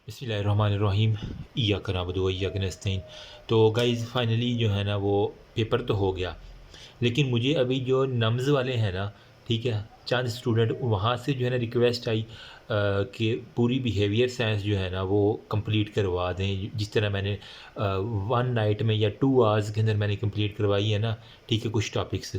बिस्मिल्लाहिर्रहमानिर्रहीम। इय्याक नअबुदु व इय्याक नस्तईन। तो गाइज़ फाइनली जो है ना वो पेपर तो हो गया, लेकिन मुझे अभी जो नम्ज़ वाले हैं ना, ठीक है, चंद स्टूडेंट वहाँ से जो है ना रिक्वेस्ट आई कि पूरी बिहेवियर साइंस जो है ना वो कंप्लीट करवा दें, जिस तरह मैंने 1 नाइट में या 2 आवर्स के अंदर मैंने कंप्लीट करवाई है ना, ठीक है, कुछ टॉपिक्स।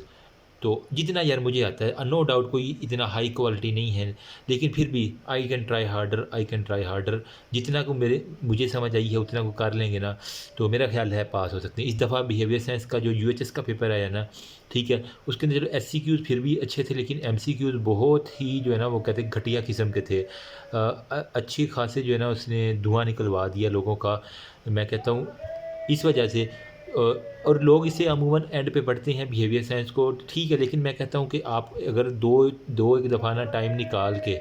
तो जितना यार मुझे आता है, नो डाउट कोई इतना हाई क्वालिटी नहीं है, लेकिन फिर भी आई कैन ट्राई हार्डर। जितना को मुझे समझ आई है उतना को कर लेंगे ना, तो मेरा ख्याल है पास हो सकते हैं। इस दफ़ा बिहेवियर साइंस का जो यूएचएस का पेपर आया ना, ठीक है, उसके अंदर चलो एससीक्यूज़ फिर भी अच्छे थे, लेकिन एमसीक्यूज़ बहुत ही जो है ना वो कहते हैं घटिया किस्म के थे। अच्छी खासे जो है ना उसने धुआं निकलवा दिया लोगों का। मैं कहता हूँ इस वजह से और लोग इसे अमूमन एंड पे पढ़ते हैं बिहेवियर साइंस को, ठीक है, लेकिन मैं कहता हूँ कि आप अगर दो एक दफ़ा ना टाइम निकाल के,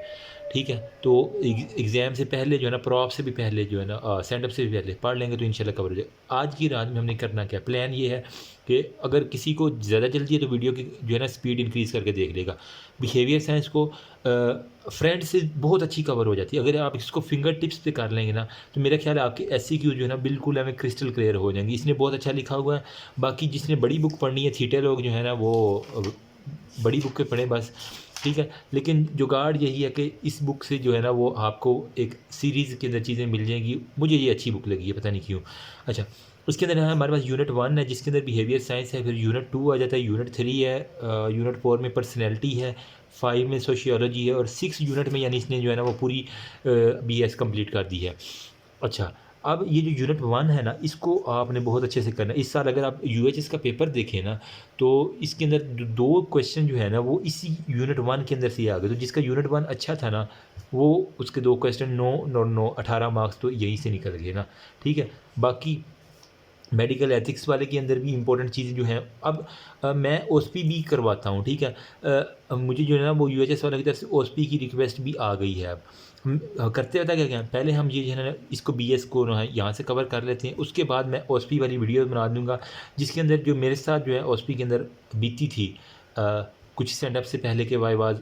ठीक है, तो एग्ज़ाम से पहले जो है ना, प्रॉप से भी पहले जो है ना, सेंड अप से भी पहले पढ़ लेंगे तो इंशाल्लाह कवर हो जाएगा। आज की रात में हमने करना क्या, प्लान ये है कि अगर किसी को ज़्यादा जल्दी है तो वीडियो की जो है ना स्पीड इंक्रीज़ करके देख लेगा। बिहेवियर साइंस को फ्रेंड से बहुत अच्छी कवर हो जाती है। अगर आप इसको फिंगर टिप्स पे कर लेंगे ना, तो मेरा ख्याल है आपके एससीक्यू जो है ना बिल्कुल हमें क्रिस्टल क्लियर हो जाएंगी। इसने बहुत अच्छा लिखा हुआ है। बाकी जिसने बड़ी बुक पढ़नी है, थीटे लोग जो है ना वो बड़ी बुक के पढ़ें बस, ठीक है। लेकिन जुगाड़ यही है कि इस बुक से जो है ना वो आपको एक सीरीज़ के अंदर चीज़ें मिल जाएंगी। मुझे ये अच्छी बुक लगी है, पता नहीं क्यों। अच्छा, उसके अंदर है हमारे पास यूनिट 1 है जिसके अंदर बिहेवियर साइंस है, फिर यूनिट 2 आ जाता है, यूनिट 3 है, यूनिट 4 में पर्सनैलिटी है, 5 में सोशियोलॉजी है, और 6 यूनिट में यानी इसने जो है ना वो पूरी बीएस कंप्लीट कर दी है। अच्छा, अब ये जो यूनिट 1 है ना, इसको आपने बहुत अच्छे से करना है। इस साल अगर आप यूएचएस का पेपर देखें ना, तो इसके अंदर 2 क्वेश्चन जो है ना वो इसी यूनिट 1 के अंदर से ही आ गए। तो जिसका यूनिट 1 अच्छा था ना, वो उसके 2 क्वेश्चन 9 और 9 18 मार्क्स तो यहीं से निकल गए ना, ठीक है। बाकी मेडिकल एथिक्स वाले के अंदर भी इंपॉर्टेंट चीज़ें जो हैं, अब मैं ओएसपी भी करवाता हूँ, ठीक है। मुझे जो है ना वो यूएचएस वाले की तरफ से ओएसपी की रिक्वेस्ट भी आ गई है अब। हम करते पता क्या क्या हैं, पहले हम ये जो है ना इसको बीएस को ना यहाँ से कवर कर लेते हैं, उसके बाद मैं ओएसपी वाली वीडियो बना दूँगा, जिसके अंदर जो मेरे साथ जो है ओएसपी के अंदर बीती थी, कुछ स्टैंड अप से पहले के वाइवाज़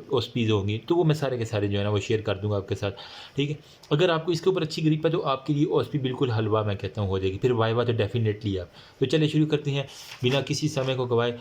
ओएसपीज़ होंगी, तो वो मैं सारे के सारे जो है ना वो शेयर कर दूँगा आपके साथ, ठीक है। अगर आपको इसके ऊपर अच्छी ग्रिप है तो आपके लिए ओएसपी बिल्कुल हलवा मैं कहता हूँ हो जाएगी, फिर वाइवा तो डेफिनेटली आप। तो चलिए शुरू करते हैं बिना किसी समय को गवाए।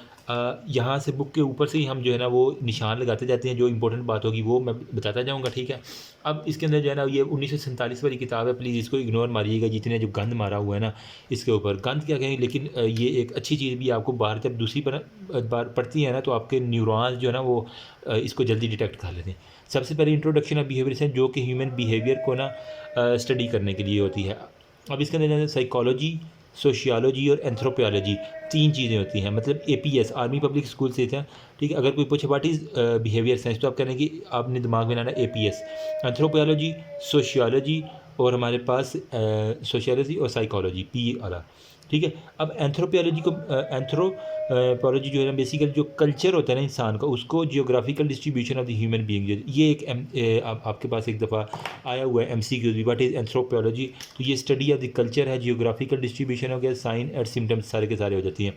यहाँ से बुक के ऊपर से ही हम जो है ना वो निशान लगाते जाते हैं, जो इंपॉर्टेंट बात होगी वो मैं बताता जाऊँगा, ठीक है। अब इसके अंदर जो है ना ये 1947 वाली किताब है, प्लीज़ इसको इग्नोर मारिएगा, जितने जो गंद मारा हुआ है ना इसके ऊपर, गंद क्या कहें, लेकिन ये एक अच्छी चीज़ भी आपको बाहर जब दूसरी बार पढ़ती है ना तो आपके न्यूरॉन्स जो है ना वो इसको जल्दी डिटेक्ट कर लेते हैं। सबसे पहले इंट्रोडक्शन ऑफ बिहेवियर साइंस, जो कि ह्यूमन बिहेवियर को ना स्टडी करने के लिए होती है। अब इसके अंदर साइकोलॉजी, सोशियोलॉजी और एंथ्रोपोलॉजी 3 चीज़ें होती हैं। मतलब एपीएस आर्मी पब्लिक स्कूल से था, ठीक है। अगर कोई पूछे व्हाट इज़ बिहेवियर साइंस, तो आप कहें कि आपने दिमाग में लाना एपीएस, एंथ्रोपोलॉजी, सोशियोलॉजी, और हमारे पास सोशियोलॉजी और साइकोलॉजी पी वाला, ठीक है। अब एंथ्रोपोलॉजी को एंथ्रोपोलॉजी जो है ना बेसिकली जो कल्चर होता है ना इंसान का, उसको geographical distribution of the human being, ये एक आपके पास एक दफ़ा आया हुआ है एमसीक्यू भी, व्हाट इज़ एंथ्रोपोलॉजी। तो ये स्टडी ऑफ द कल्चर है, जियोग्राफिकल डिस्ट्रीब्यूशन हो गया, साइन एंड सिम्टम्स सारे के सारे हो जाती हैं।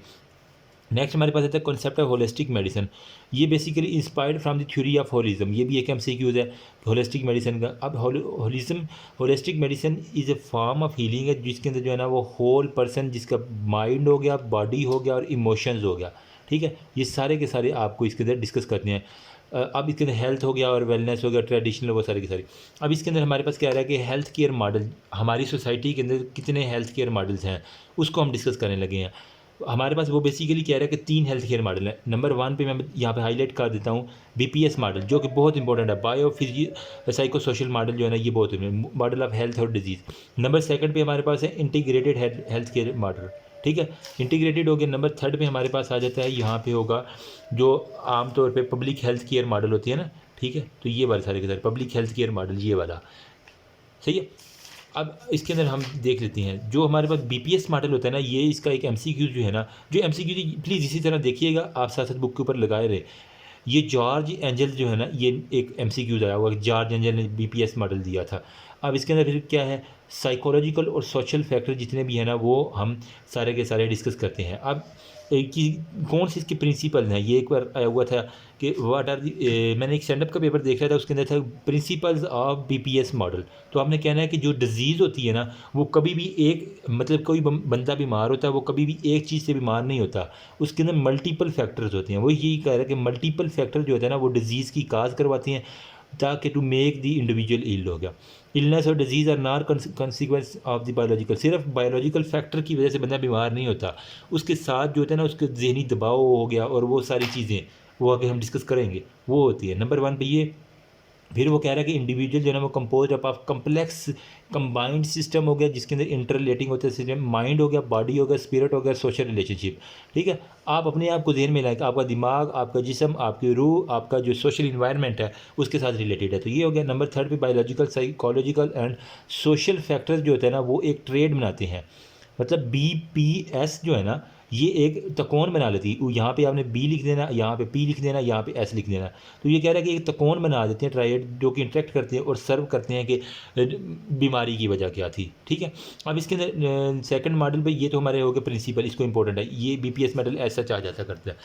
नेक्स्ट हमारे पास आता है कॉन्सेप्ट ऑफ होलिस्टिक मेडिसिन। ये basically inspired from the theory of holism, ये भी एक एमसीक्यूज है होलिस्टिक मेडिसिन का। अब holistic medicine is a form of healing है, जिसके अंदर जो है ना वो होल पर्सन, जिसका माइंड हो गया, बॉडी हो गया और इमोशंस हो गया, ठीक है। ये सारे के सारे आपको इसके अंदर डिस्कस करते हैं। अब इसके अंदर हेल्थ हो गया और वेलनेस हो गया, ट्रेडिशनल, वो सारे के सारे। अब इसके अंदर हमारे पास क्या आ रहा है कि हेल्थ केयर मॉडल, हमारी सोसाइटी के अंदर कितने हेल्थ केयर मॉडल्स हैं उसको हम डिस्कस करने लगे हैं। हमारे पास वो बेसिकली कह रहा है कि 3 हेल्थ केयर मॉडल है। नंबर 1 पे मैं यहाँ पे हाईलाइट कर देता हूँ बीपीएस मॉडल, जो कि बहुत इंपॉर्टेंट है। Bio physio psycho social model जो है ना ये बहुत मॉडल ऑफ हेल्थ और डिजीज़। नंबर 2 पे हमारे पास है इंटीग्रेटेड हेल्थ केयर मॉडल, ठीक है, इंटीग्रेटेड हो गया। नंबर 3 पे हमारे पास आ जाता है, यहाँ पे होगा जो आमतौर पर पब्लिक हेल्थ केयर मॉडल होती है ना, ठीक है। तो ये वाले सारे के सारे पब्लिक हेल्थ केयर मॉडल, ये वाला सही है। अब इसके अंदर हम देख लेते हैं जो हमारे पास बीपीएस मॉडल होता है ना, ये इसका एक एमसीक्यू जो है ना, जो एमसीक्यू प्लीज़ इसी तरह देखिएगा, आप साथ साथ बुक के ऊपर लगाए रहे। ये जॉर्ज एंजल जो है ना, ये एक एमसीक्यूज आया हुआ, जॉर्ज एंजल ने बीपीएस मॉडल दिया था। अब इसके अंदर फिर क्या है, साइकोलॉजिकल और सोशल फैक्टर जितने भी हैं ना वो हम सारे के सारे डिस्कस करते हैं। अब कि कौन सी इसके प्रिंसिपल हैं। ये एक बार आया हुआ था कि व्हाट आर मैंने एक स्टैंड अप का पेपर देख रहा था, उसके अंदर था प्रिंसिपल्स ऑफ बीपीएस मॉडल। तो आपने कहना है कि जो डिजीज़ होती है ना, वो कभी भी एक मतलब कोई बंदा बीमार होता है, वो कभी भी एक चीज़ से बीमार नहीं होता, उसके अंदर मल्टीपल फैक्टर्स होते हैं। वो यही कह रहा है कि मल्टीपल फैक्टर जो होता है ना, वो डिजीज़ की काज करवाती हैं, ताकि to make the individual ill हो गया। इलनेस और disease are not consequence of the biological, सिर्फ बायोलॉजिकल फैक्टर की वजह से बंदा बीमार नहीं होता, उसके साथ जो होता है ना, उसके जहनी दबाव हो गया और वो सारी चीज़ें, वो आगे हम डिस्कस करेंगे, वो होती है। नंबर 1 पे ये। फिर वो कह रहा है कि इंडिविजुअल जो है ना, वो compose of complex combined system हो गया, जिसके अंदर इंटर रिलेटिंग होते हैं सिस्टम, माइंड हो गया, बॉडी हो गया, स्पिरिट हो गया, सोशल रिलेशनशिप। ठीक है, आप अपने आप को ध्यान में लाएं कि आपका दिमाग, आपका जिस्म, आपकी रूह, आपका जो सोशल इन्वायरमेंट है उसके साथ रिलेटेड है। तो ये हो गया। नंबर 3 पे biological, psychological and social factors जो होते हैं ना, वो एक ट्रेड बनाते हैं। मतलब BPS जो है ना, ये एक त्रिकोण बना लेती है। यहाँ पे आपने बी लिख देना, यहाँ पे पी लिख देना, यहाँ पे एस लिख देना। तो ये कह रहा है कि एक त्रिकोण बना देते हैं ट्रायड, जो कि इंटरेक्ट करते हैं और सर्व करते हैं कि बीमारी की वजह क्या थी। ठीक है, अब इसके अंदर सेकंड मॉडल पे ये तो हमारे हो गए प्रिंसिपल, इसको इंपॉर्टेंट है। ये BPS मॉडल ऐसा चाह जाता करता है।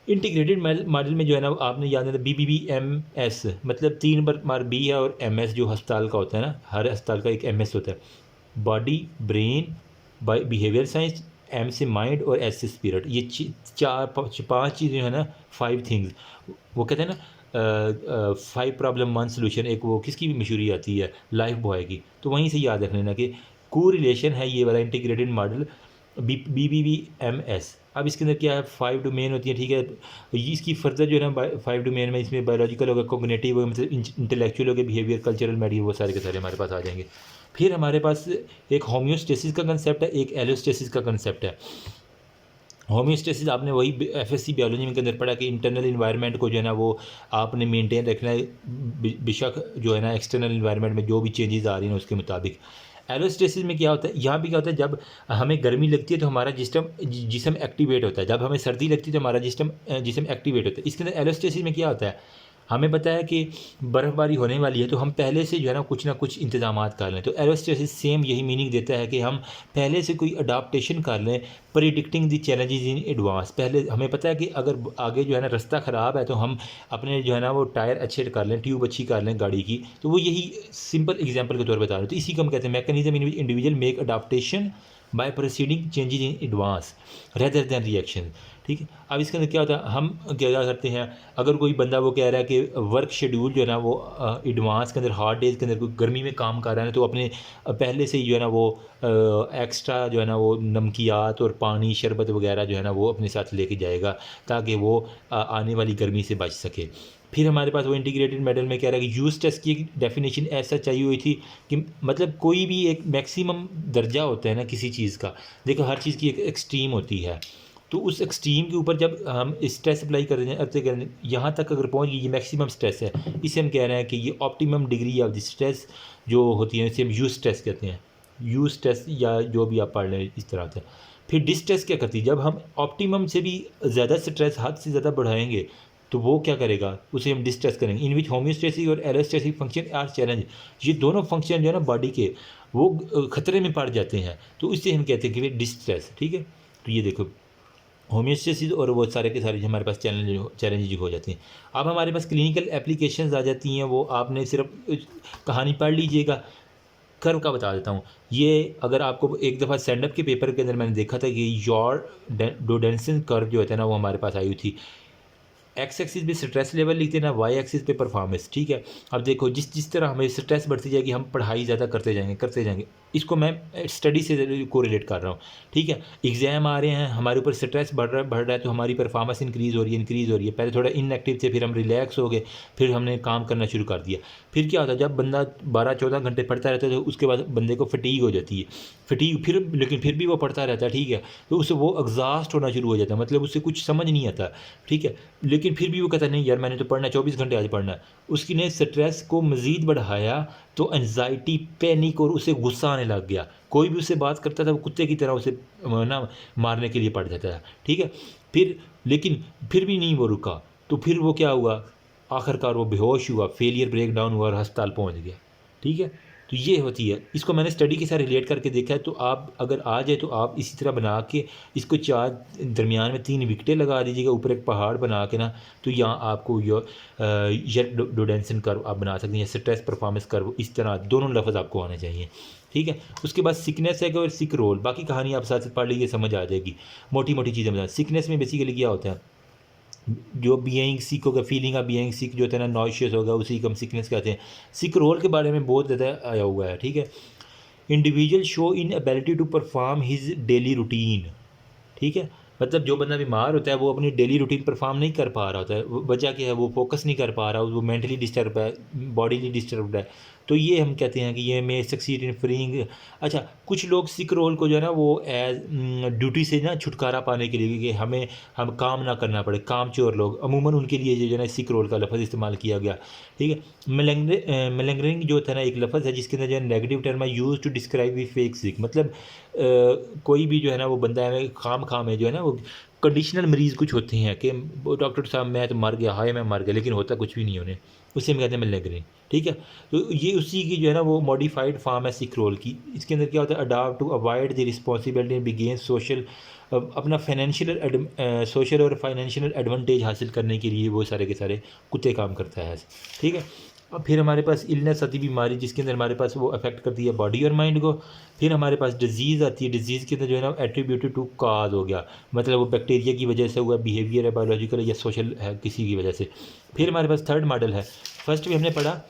इंटीग्रेटेड मॉडल में जो है ना, आपने याद है BBBMS, मतलब 3 बार बी है और MS जो अस्पताल का होता है ना, हर अस्पताल का एक MS होता है। Body, brain, behaviour science, M से माइंड और S से स्पिरिट। ये 5 चीज़ें है ना, 5 थिंग्स। वो कहते हैं ना 5 प्रॉब्लम 1 सोल्यूशन, एक वो किसकी भी मशहूरी आती है, लाइफ बॉय की। तो वहीं से याद रख लेना कि को रिलेशन है ये वाला इंटीग्रेटेड मॉडल BBBMS। अब इसके अंदर क्या है, 5 डोमेन होती है। ठीक है, इसकी फर्दर जो है ना 5 डोमेन में, इसमें बायोलॉजिकल होगा, कोग्निटिव होगा, मतलब इंटेलेक्चुअल होगा, बिहेवियर, कल्चरल, मेडिकल, वो सारे के सारे हमारे पास आ जाएंगे। फिर हमारे पास एक होम्योस्टेसिस का कंसेप्ट है, एक एलोस्टेसिस का कंसेप्ट है। होम्योस्टेसिस आपने वही FSC बायोलॉजी में के अंदर पढ़ा कि इंटरनल इन्वायरमेंट को जो है ना, वो आपने मेंटेन रखना है, बेशक जो है ना एक्सटर्नल इन्वायरमेंट में जो भी चेंजेस आ रही हैं उसके मुताबिक। एलोस्टेसिस में क्या होता है, यहाँ भी क्या होता है, जब हमें गर्मी लगती है तो हमारा जिस्म एक्टिवेट होता है, जब हमें सर्दी लगती है तो हमारा जिस्म एक्टिवेट होता है। इसके अंदर एलोस्टेसिस में क्या होता है, हमें पता है कि बर्फ़बारी होने वाली है, तो हम पहले से जो है ना कुछ ना कुछ इंतज़ामात कर लें। तो एरोस्टेसिस सेम यही मीनिंग देता है कि हम पहले से कोई अडाप्टेशन कर लें, predicting the challenges in advance. पहले हमें पता है कि अगर आगे जो है ना रास्ता ख़राब है, तो हम अपने जो है ना वो टायर अच्छे कर लें, ट्यूब अच्छी कर लें गाड़ी की। तो वो यही सिंपल एग्जाम्पल के तौर पर बता रहे हैं। तो इसी को हम कहते हैं mechanism in which individual make adaptation by proceeding changes in advance rather than reaction. ठीक है, अब इसके अंदर क्या होता है, हम क्या करते हैं, अगर कोई बंदा वो कह रहा है कि वर्क शेड्यूल जो है ना वो एडवांस के अंदर, हार्ड डेज़ के अंदर कोई गर्मी में काम कर रहा है, तो अपने पहले से ही जो है ना वो एक्स्ट्रा जो है ना वो नमकियात और पानी, शरबत वगैरह जो है ना वो अपने साथ लेके जाएगा, ताकि वो आने वाली गर्मी से बच सके। फिर हमारे पास वो इंटीग्रेटेड मॉडल में कह रहा है कि यूज टेस्ट की डेफिनेशन ऐसा चाहिए हुई थी कि मतलब कोई भी एक मैक्सिमम दर्जा होता है ना किसी चीज़ का। देखो, हर चीज़ की एक एक्सट्रीम होती है, तो उस एक्सट्रीम के ऊपर जब हम स्ट्रेस अप्लाई कर रहे हैं, अर्थ कर यहाँ तक अगर पहुँच गई, ये मैक्सिमम स्ट्रेस है, इसे हम कह रहे हैं कि ये optimum degree of the stress जो होती है, इसे हम यूज स्ट्रेस कहते हैं। यूज स्ट्रेस या जो भी आप पढ़ लें इस तरह से। फिर डिस्ट्रेस क्या करती है, जब हम ऑप्टिमम से भी ज़्यादा स्ट्रेस, हद से ज़्यादा बढ़ाएंगे, तो वो क्या करेगा, उसे हम डिस्ट्रेस करेंगे। इन विच होम्योस्टेसिस और एलोस्टेसिस फंक्शन आर चैलेंज। ये दोनों फंक्शन जो है ना बॉडी के, वो खतरे में पड़ जाते हैं, तो इससे हम कहते हैं कि वे डिस्ट्रेस। ठीक है, तो ये देखो होम्योस्टेसिस और वो सारे के सारे हमारे पास चैलेंजेज हो जाते हैं। अब हमारे पास क्लिनिकल एप्लीकेशंस आ जाती हैं, वो आपने सिर्फ कहानी पढ़ लीजिएगा। कर्व का बता देता हूँ। ये अगर आपको एक दफ़ा स्टैंड अप के पेपर के अंदर मैंने देखा था कि डोडेंसन कर्व जो होता है ना, वो हमारे पास आई हुई थी। एक्स एक्सिस पे स्ट्रेस लेवल लिखते हैं ना, वाई एक्सिस पे परफॉर्मेंस। ठीक है, अब देखो जिस तरह हमें स्ट्रेस बढ़ती जाएगी, हम पढ़ाई ज़्यादा करते जाएंगे। इसको मैं स्टडी से कोरिलेट कर रहा हूँ। ठीक है, एग्ज़ाम आ रहे हैं, हमारे ऊपर स्ट्रेस बढ़ रहा है, तो हमारी परफॉर्मेंस इंक्रीज़ हो रही है। पहले थोड़ा इनएक्टिव थे, फिर हम रिलैक्स हो गए, फिर हमने काम करना शुरू कर दिया। फिर क्या होता है, जब बंदा 12-14 घंटे पढ़ता रहता है, तो उसके बाद बंदे को फटीग हो जाती है। लेकिन फिर भी वो पढ़ता रहता है। ठीक है, तो उससे वो एग्जॉस्ट होना शुरू हो जाता है, मतलब उससे कुछ समझ नहीं आता। ठीक है, लेकिन फिर भी वो कहता है नहीं यार, मैंने तो पढ़ना है, 24 घंटे आज पढ़ना है। उसकी ने स्ट्रेस को मज़ीद बढ़ाया, तो एंजाइटी, पैनिक, और उसे गुस्सा आने लग गया। कोई भी उससे बात करता था, वो कुत्ते की तरह उसे ना मारने के लिए पड़ जाता था। ठीक है, लेकिन फिर भी नहीं वो रुका, तो फिर वो क्या हुआ, आखिरकार वो बेहोश हुआ, फेलियर ब्रेक डाउन हुआ और अस्पताल पहुँच गया। ठीक है, तो ये होती है। इसको मैंने स्टडी के साथ रिलेट करके देखा है, तो आप अगर आ जाए तो आप इसी तरह बना के इसको 4 दरमियान में 3 विकेटें लगा दीजिएगा, ऊपर एक पहाड़ बना के ना, तो यहाँ आपको यर्क-डोडेंसन कर्व आप बना सकते हैं, स्ट्रेस परफॉर्मेंस कर्व, इस तरह दोनों लफ्ज़ आपको आने चाहिए, ठीक है। उसके बाद सिकनेस है और सिक रोल, बाकी कहानी आप साथ साथ पढ़ लीजिए, समझ आ जाएगी। मोटी मोटी चीज़ें बता। सिकनेस में बेसिकली क्या होता है, जो बीइंग सिक होगा, फीलिंग ऑफ बीइंग सिक जो होता है ना, नॉइशियस होगा, उसी को हम सिकनेस कहते हैं। सिक रोल के बारे में बहुत ज़्यादा आया हुआ है, ठीक है। Individual show inability to perform his daily routine, ठीक है। मतलब जो बंदा बीमार होता है वो अपनी डेली रूटीन परफॉर्म नहीं कर पा रहा होता है, वजह क्या है, वो फोकस नहीं कर पा रहा, वो मेंटली डिस्टर्ब है, बॉडीली डिस्टर्ब है, तो ये हम कहते हैं कि ये मे सक्सीड इन फ्रीइंग। अच्छा, कुछ लोग सिक रोल को जो है ना वो एज ड्यूटी से ना छुटकारा पाने के लिए, कि हम काम ना करना पड़े, काम चोर लोग, अमूमन उनके लिए जो है ना सिक रोल का लफ्ज़ इस्तेमाल किया गया, ठीक है। मेलेंगरिंग जो होता है ना एक लफ्ज़ है जिसके अंदर जो है नेगेटिव टर्म है use to describe we fake sick, मतलब कोई भी जो है ना वो बंदा है खाम है जो है ना वो कंडीशनल मरीज़ कुछ होते हैं कि वो डॉक्टर साहब मैं तो मर गया, हाय मैं मर गया, लेकिन होता कुछ भी नहीं उन्हें, उसे हम कहते हैं मेलेंगरिंग, ठीक है। तो ये उसी की जो है ना वो मॉडिफाइड फॉर्म है सिक रोल की। इसके अंदर क्या होता है, adopt to avoid the responsibility begin social, अपना सोशल और फाइनेंशियल एडवांटेज हासिल करने के लिए वो सारे के सारे कुत्ते काम करता है, ठीक है। अब फिर हमारे पास इलनेस आती है, बीमारी, जिसके अंदर हमारे पास वो अफेक्ट करती है बॉडी और माइंड को। फिर हमारे पास डिजीज़ आती है, डिजीज़ के अंदर जो है ना एट्रीब्यूटेड टू काज हो गया, मतलब वो बैक्टीरिया की वजह से हुआ, बिहेवियर है, बायोलॉजिकल या सोशल है, किसी की वजह से। फिर हमारे पास थर्ड मॉडल है, फर्स्ट में हमने पढ़ा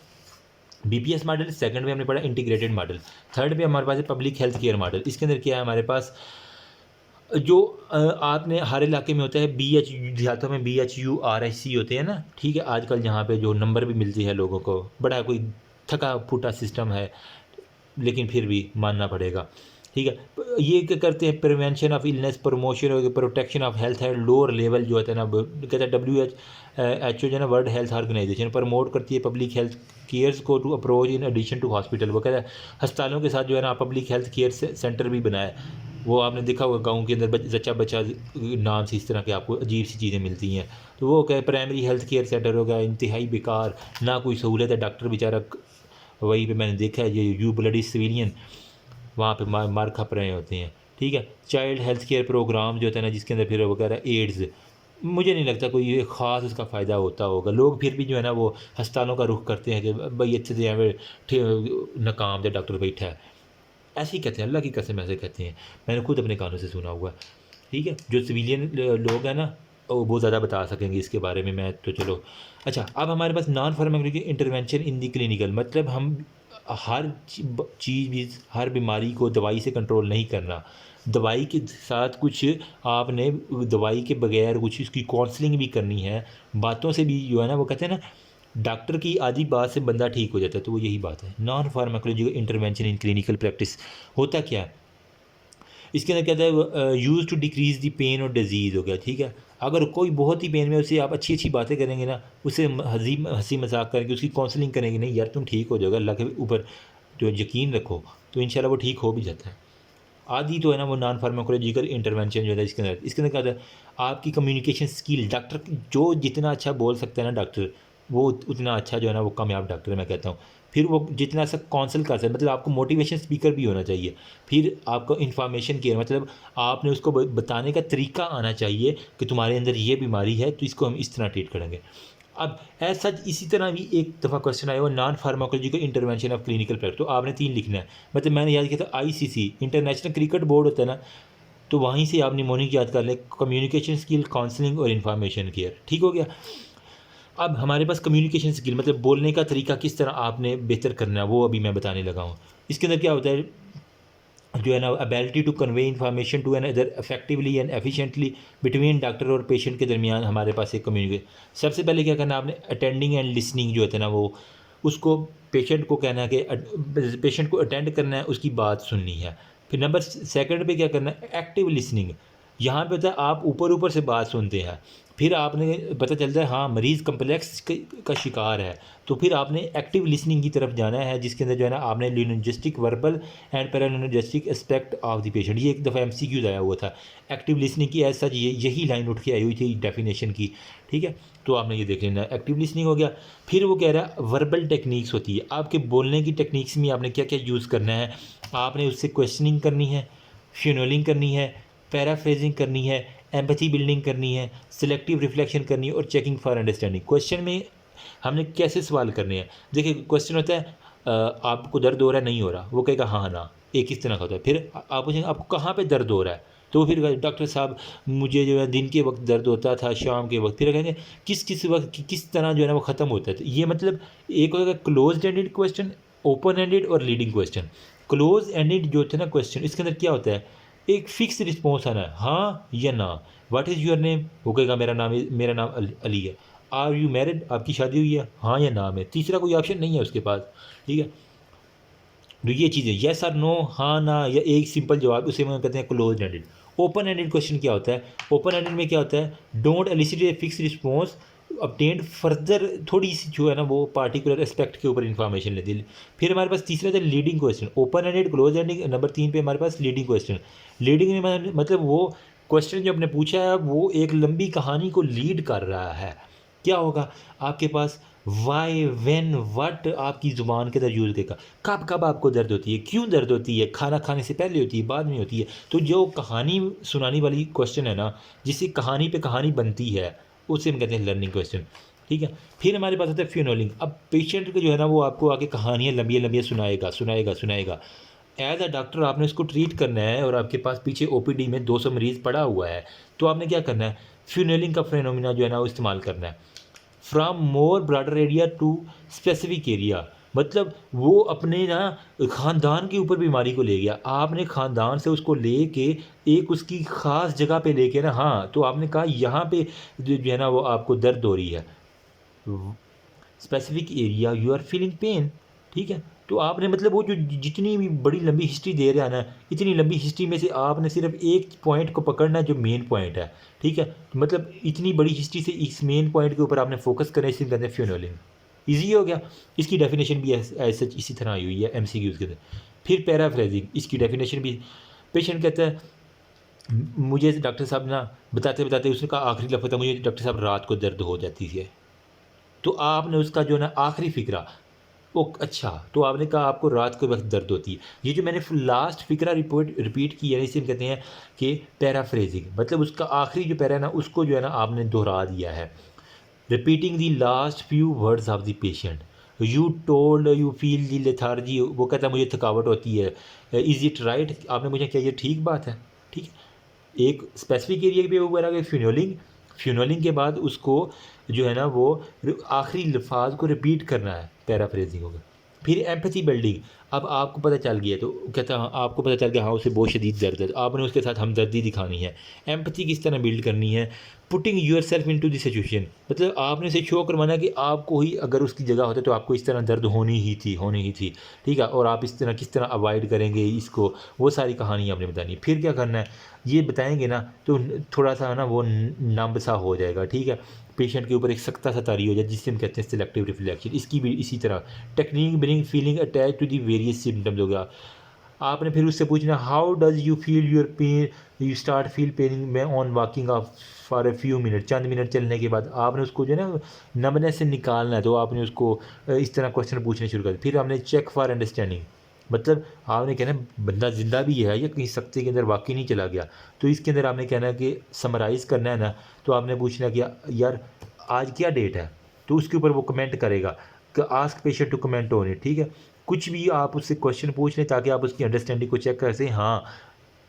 बीपीएस मॉडल, सेकंड में हमने पढ़ा इंटीग्रेटेड मॉडल, थर्ड में हमारे पास है पब्लिक हेल्थ केयर मॉडल। इसके अंदर क्या है हमारे पास, जो आपने हर इलाके में होता है BH, देहातों में BHURIC होते हैं ना, ठीक है। आजकल यहाँ पे जो नंबर भी मिलती है लोगों को, बड़ा कोई थका फूटा सिस्टम है, लेकिन फिर भी मानना पड़ेगा, ठीक है। ये क्या करते हैं, प्रिवेंशन ऑफ इलनेस, प्रमोशन और प्रोटेक्शन ऑफ हेल्थ है, लोअर लेवल जो होता है ना, कहते हैं WHO जो है ना, वर्ल्ड हेल्थ ऑर्गेनाइजेशन प्रमोट करती है पब्लिक हेल्थ केयर्स को to approach in addition to hospital. वो कहता है अस्पतालों के साथ जो है ना पब्लिक हेल्थ केयर सेंटर भी बनाए। वो आपने देखा होगा गाँव के अंदर जच्चा बच्चा नाम से इस तरह के आपको अजीब सी चीज़ें मिलती हैं, तो वो क्या प्राइमरी हेल्थ केयर सेंटर होगा, इंतहाई बेकार, ना कोई सहूलत है, डॉक्टर बेचारा वहीं पे मैंने देखा है, ये यू ब्लडी सिविलियन वहाँ पे मार खप रहे होते हैं, ठीक है। चाइल्ड हेल्थ केयर प्रोग्राम जो होता है ना, जिसके अंदर फिर वगैरह एड्स, मुझे नहीं लगता कोई ये ख़ास उसका फ़ायदा होता होगा। लोग फिर भी जो है ना वो अस्पतालों का रुख करते हैं कि भाई अच्छे से हमें नाकाम जो डॉक्टर बैठा है, ऐसे ही कहते हैं, अल्लाह की कसम ऐसे कहते हैं, मैंने खुद अपने कानों से सुना हुआ है, ठीक है। जो सिविलियन लोग हैं ना वो बहुत ज़्यादा बता सकेंगे इसके बारे में, मैं तो चलो। अच्छा, अब हमारे पास non pharmacological intervention in the clinical, मतलब हम हर चीज़ भी, हर बीमारी को दवाई से कंट्रोल नहीं करना, दवाई के साथ कुछ आपने दवाई के बगैर कुछ इसकी काउंसलिंग भी करनी है, बातों से भी जो है ना, वो कहते हैं ना डॉक्टर की आधी बात से बंदा ठीक हो जाता है, तो वो यही बात है non pharmacological intervention in clinical practice. होता क्या है इसके अंदर, कहता है use to decrease the pain और डिजीज़ हो गया, ठीक है। अगर कोई बहुत ही पेन में, उससे आप अच्छी अच्छी बातें करेंगे ना, उससे हंसी मजाक करके उसकी काउंसलिंग करेंगे, नहीं यार तुम ठीक हो जाओगे, अल्लाह के ऊपर जो यकीन रखो, तो इंशाल्लाह वो ठीक हो भी जाता है। आदि तो है ना वो नॉन फार्माकोलॉजिकल इंटरवेंशन जो है इसके अंदर क्या होता है, आपकी कम्युनिकेशन स्किल, डॉक्टर जो जितना अच्छा बोल सकता है ना डॉक्टर, वो उतना अच्छा जो है ना वो कामयाब डॉक्टर है, मैं कहता हूँ। फिर वो जितना सा काउंसल कर सकते, मतलब आपको मोटिवेशन स्पीकर भी होना चाहिए। फिर आपको इन्फॉर्मेशन केयर, मतलब आपने उसको बताने का तरीका आना चाहिए कि तुम्हारे अंदर ये बीमारी है तो इसको हम इस तरह ट्रीट करेंगे। अब एज सच इसी तरह भी एक दफ़ा क्वेश्चन आया हुआ, non pharmacological intervention of clinical practice, तो आपने 3 लिखना है। मतलब मैंने याद किया था ICC इंटरनेशनल क्रिकेट बोर्ड होता है ना, तो वहीं से आप निमोनिक याद कर लें, कम्युनिकेशन स्किल, काउंसलिंग और इन्फॉर्मेशन केयर, ठीक हो गया। अब हमारे पास कम्युनिकेशन स्किल, मतलब बोलने का तरीका किस तरह आपने बेहतर करना है, वो अभी मैं बताने लगा हूँ। इसके अंदर क्या होता है जो है ना, ability to convey information to another effectively and efficiently between doctor और पेशेंट के दरमियान हमारे पास एक कम्युनिकेशन। सबसे पहले क्या करना आपने, अटेंडिंग एंड लिसनिंग जो होता है ना, वो उसको पेशेंट को कहना है कि पेशेंट को अटेंड करना है, उसकी बात सुननी है। फिर नंबर सेकंड पे क्या करना है, एक्टिव लिसनिंग। यहाँ पे होता है आप ऊपर ऊपर से बात सुनते हैं, फिर आपने पता चलता है हाँ मरीज़ कम्प्लेक्स का शिकार है, तो फिर आपने एक्टिव लिसनिंग की तरफ जाना है, जिसके अंदर जो है ना आपने linguistic verbal and paralinguistic aspect of the patient, ये एक दफ़ा एमसीक्यूज आया हुआ था। एक्टिव लिसनिंग की एज सच यही लाइन उठ के आई हुई थी डेफिनेशन की, ठीक है। तो आपने ये देख लेना, एक्टिव लिसनिंग हो गया। फिर वो कह रहा है वर्बल टेक्निक्स होती है, आपके बोलने की टेक्निक्स में आपने क्या क्या यूज़ करना है। आपने उससे क्वेश्चनिंग करनी है, फ्यूनलिंग करनी है, पैराफ्रेजिंग करनी है, एम्पैथी बिल्डिंग करनी है, सिलेक्टिव रिफ्लेक्शन करनी है और चेकिंग फॉर अंडरस्टैंडिंग। क्वेश्चन में हमने कैसे सवाल करने हैं। देखिए क्वेश्चन होता है आपको दर्द हो रहा है, नहीं हो रहा, वो कहेगा हाँ ना, एक किस तरह का होता है। फिर आप पूछेंगे आपको कहाँ पे दर्द हो रहा है, तो फिर डॉक्टर साहब मुझे जो है दिन के वक्त दर्द होता था, शाम के वक्त। फिर कहेंगे किस किस वक्त किस तरह जो है ना वो ख़त्म होता है। तो ये मतलब एक होगा close ended question, open ended और लीडिंग क्वेश्चन। क्लोज एंडेड जो होता है ना क्वेश्चन, इसके अंदर क्या होता है, एक फिक्स रिस्पॉन्स आना है, हाँ या ना। व्हाट इज़ योर नेम, वो कहेगा मेरा नाम अली है। आर यू मैरिड, आपकी शादी हुई है, हाँ या ना में। तीसरा कोई ऑप्शन नहीं है उसके पास, ठीक है। तो ये चीज़ें येस और नो, हाँ ना या एक सिंपल जवाब, उसे हम कहते हैं close ended. Open ended question क्या होता है, ओपन एंडेड में क्या होता है, don't elicit a fix response obtained further, थोड़ी सी जो है ना वो पार्टिकुलर एस्पेक्ट के ऊपर इन्फॉर्मेशन लेती है। फिर हमारे पास तीसरा था leading question, open ended close ending. Number 3 पे हमारे पास लीडिंग क्वेश्चन। लीडिंग में मतलब वो क्वेश्चन जो आपने पूछा है वो एक लंबी कहानी को लीड कर रहा है। क्या होगा आपके पास, वाई व्हेन व्हाट आपकी ज़ुबान के अंदर यूज़ देगा, कब कब आपको दर्द होती है, क्यों दर्द होती है, खाना खाने से पहले होती है, बाद में होती है। तो जो कहानी सुनाने वाली क्वेश्चन है ना, जिससे कहानी पे कहानी बनती है, उसे हम कहते हैं लर्निंग क्वेश्चन, ठीक है। फिर हमारे पास आता है फ्यूनलिंग। अब पेशेंट को जो है ना वो आपको आके कहानियाँ लंबी लंबी सुनाएगा। एज अ डॉक्टर आपने उसको ट्रीट करना है और आपके पास पीछे ओपीडी में 200 मरीज़ पड़ा हुआ है, तो आपने क्या करना है, फ्यूनलिंग का फिनोमिना जो है ना वो इस्तेमाल करना है। From more broader area to specific area, मतलब वो अपने ना ख़ानदान के ऊपर बीमारी को ले गया। आपने ख़ानदान से उसको ले के एक उसकी ख़ास जगह पे लेके ना, हाँ तो आपने कहा यहाँ पे जो है ना वो आपको दर्द हो रही है, specific area you are feeling pain, ठीक है। तो आपने मतलब वो जो जितनी भी बड़ी लंबी हिस्ट्री दे रहा है ना, इतनी लंबी हिस्ट्री में से आपने सिर्फ एक पॉइंट को पकड़ना है जो मेन पॉइंट है, ठीक है। मतलब इतनी बड़ी हिस्ट्री से इस मेन पॉइंट के ऊपर आपने फोकस करना है, इसी कहते हैं फ्यूनलिंग। ईजी हो गया। इसकी डेफिनेशन भी ऐसे इसी तरह आई हुई है एमसीक्यूज़ के अंदर। फिर पैराफ्रेजिंग, इसकी डेफिनेशन भी पेशेंट कहता है मुझे डॉक्टर साहब ना बताते बताते उसने कहा आखिरी लफ्ज़ था, मुझे डॉक्टर साहब रात को दर्द हो जाती है। तो आपने उसका जो है ना आखिरी फ़िक्रा, ओ अच्छा, तो आपने कहा आपको रात के वक्त दर्द होती है। ये जो मैंने लास्ट फ़िक्रा रिपीट किया है, इसे हम कहते हैं कि पैराफ्रेजिंग। मतलब उसका आखिरी जो पैरा है ना उसको जो है ना आपने दोहरा दिया है। Repeating the last few words of the patient, you told you feel the lethargy, वो कहता है मुझे थकावट होती है। इज़ इट राइट, आपने मुझे क्या ये ठीक बात है, ठीक है। एक स्पेसिफिक एरिया पे ऊपर आ गए फ्यूनलिंग के बाद उसको जो है ना वो आखिरी लफ्ज़ को रिपीट करना है, पैराफ्रेजिंग होगा। फिर एम्पैथी बिल्डिंग, अब आपको पता चल गया, तो कहता हाँ आपको पता चल गया हाँ उसे बहुत शदीद दर्द है, तो आपने उसके साथ हमदर्दी दिखानी है। एम्पैथी किस तरह बिल्ड करनी है, putting yourself into the situation, मतलब आपने इसे शो करवाना कि आपको ही अगर उसकी जगह होता तो आपको इस तरह दर्द होनी ही थी, ठीक है। और आप इस तरह किस तरह अवॉइड करेंगे इसको, वो सारी कहानी आपने बतानी है। फिर क्या करना है, ये बताएंगे ना तो थोड़ा सा ना वो नंब सा हो जाएगा, ठीक है। पेशेंट के ऊपर एक सख्ता सा तारी हो जाए, जिससे हम कहते हैं सिलेक्टिव रिफ्लेक्शन। इसकी भी इसी तरह technique bring feeling attach to the various symptoms हो गया। आपने फिर उससे पूछना how does you feel your pain, you start feel pain में on walking of for a few minute, चंद मिनट चलने के बाद आपने उसको जो है ना नमनेस से निकालना है। तो आपने उसको इस तरह क्वेश्चन पूछने शुरू कर दिए। फिर हमने चेक फॉर अंडरस्टैंडिंग, मतलब आपने कहना बंदा ज़िंदा भी है या कहीं सख्ते के अंदर वाकई नहीं चला गया। तो इसके अंदर आपने कहना कि समराइज़ करना है ना, तो आपने पूछना कि यार आज क्या डेट है, तो उसके ऊपर वो कमेंट करेगा कि ask patient to comment on it, ठीक है। कुछ भी आप उससे क्वेश्चन पूछ लें ताकि आप उसकी अंडरस्टैंडिंग को चेक कर सकें। हाँ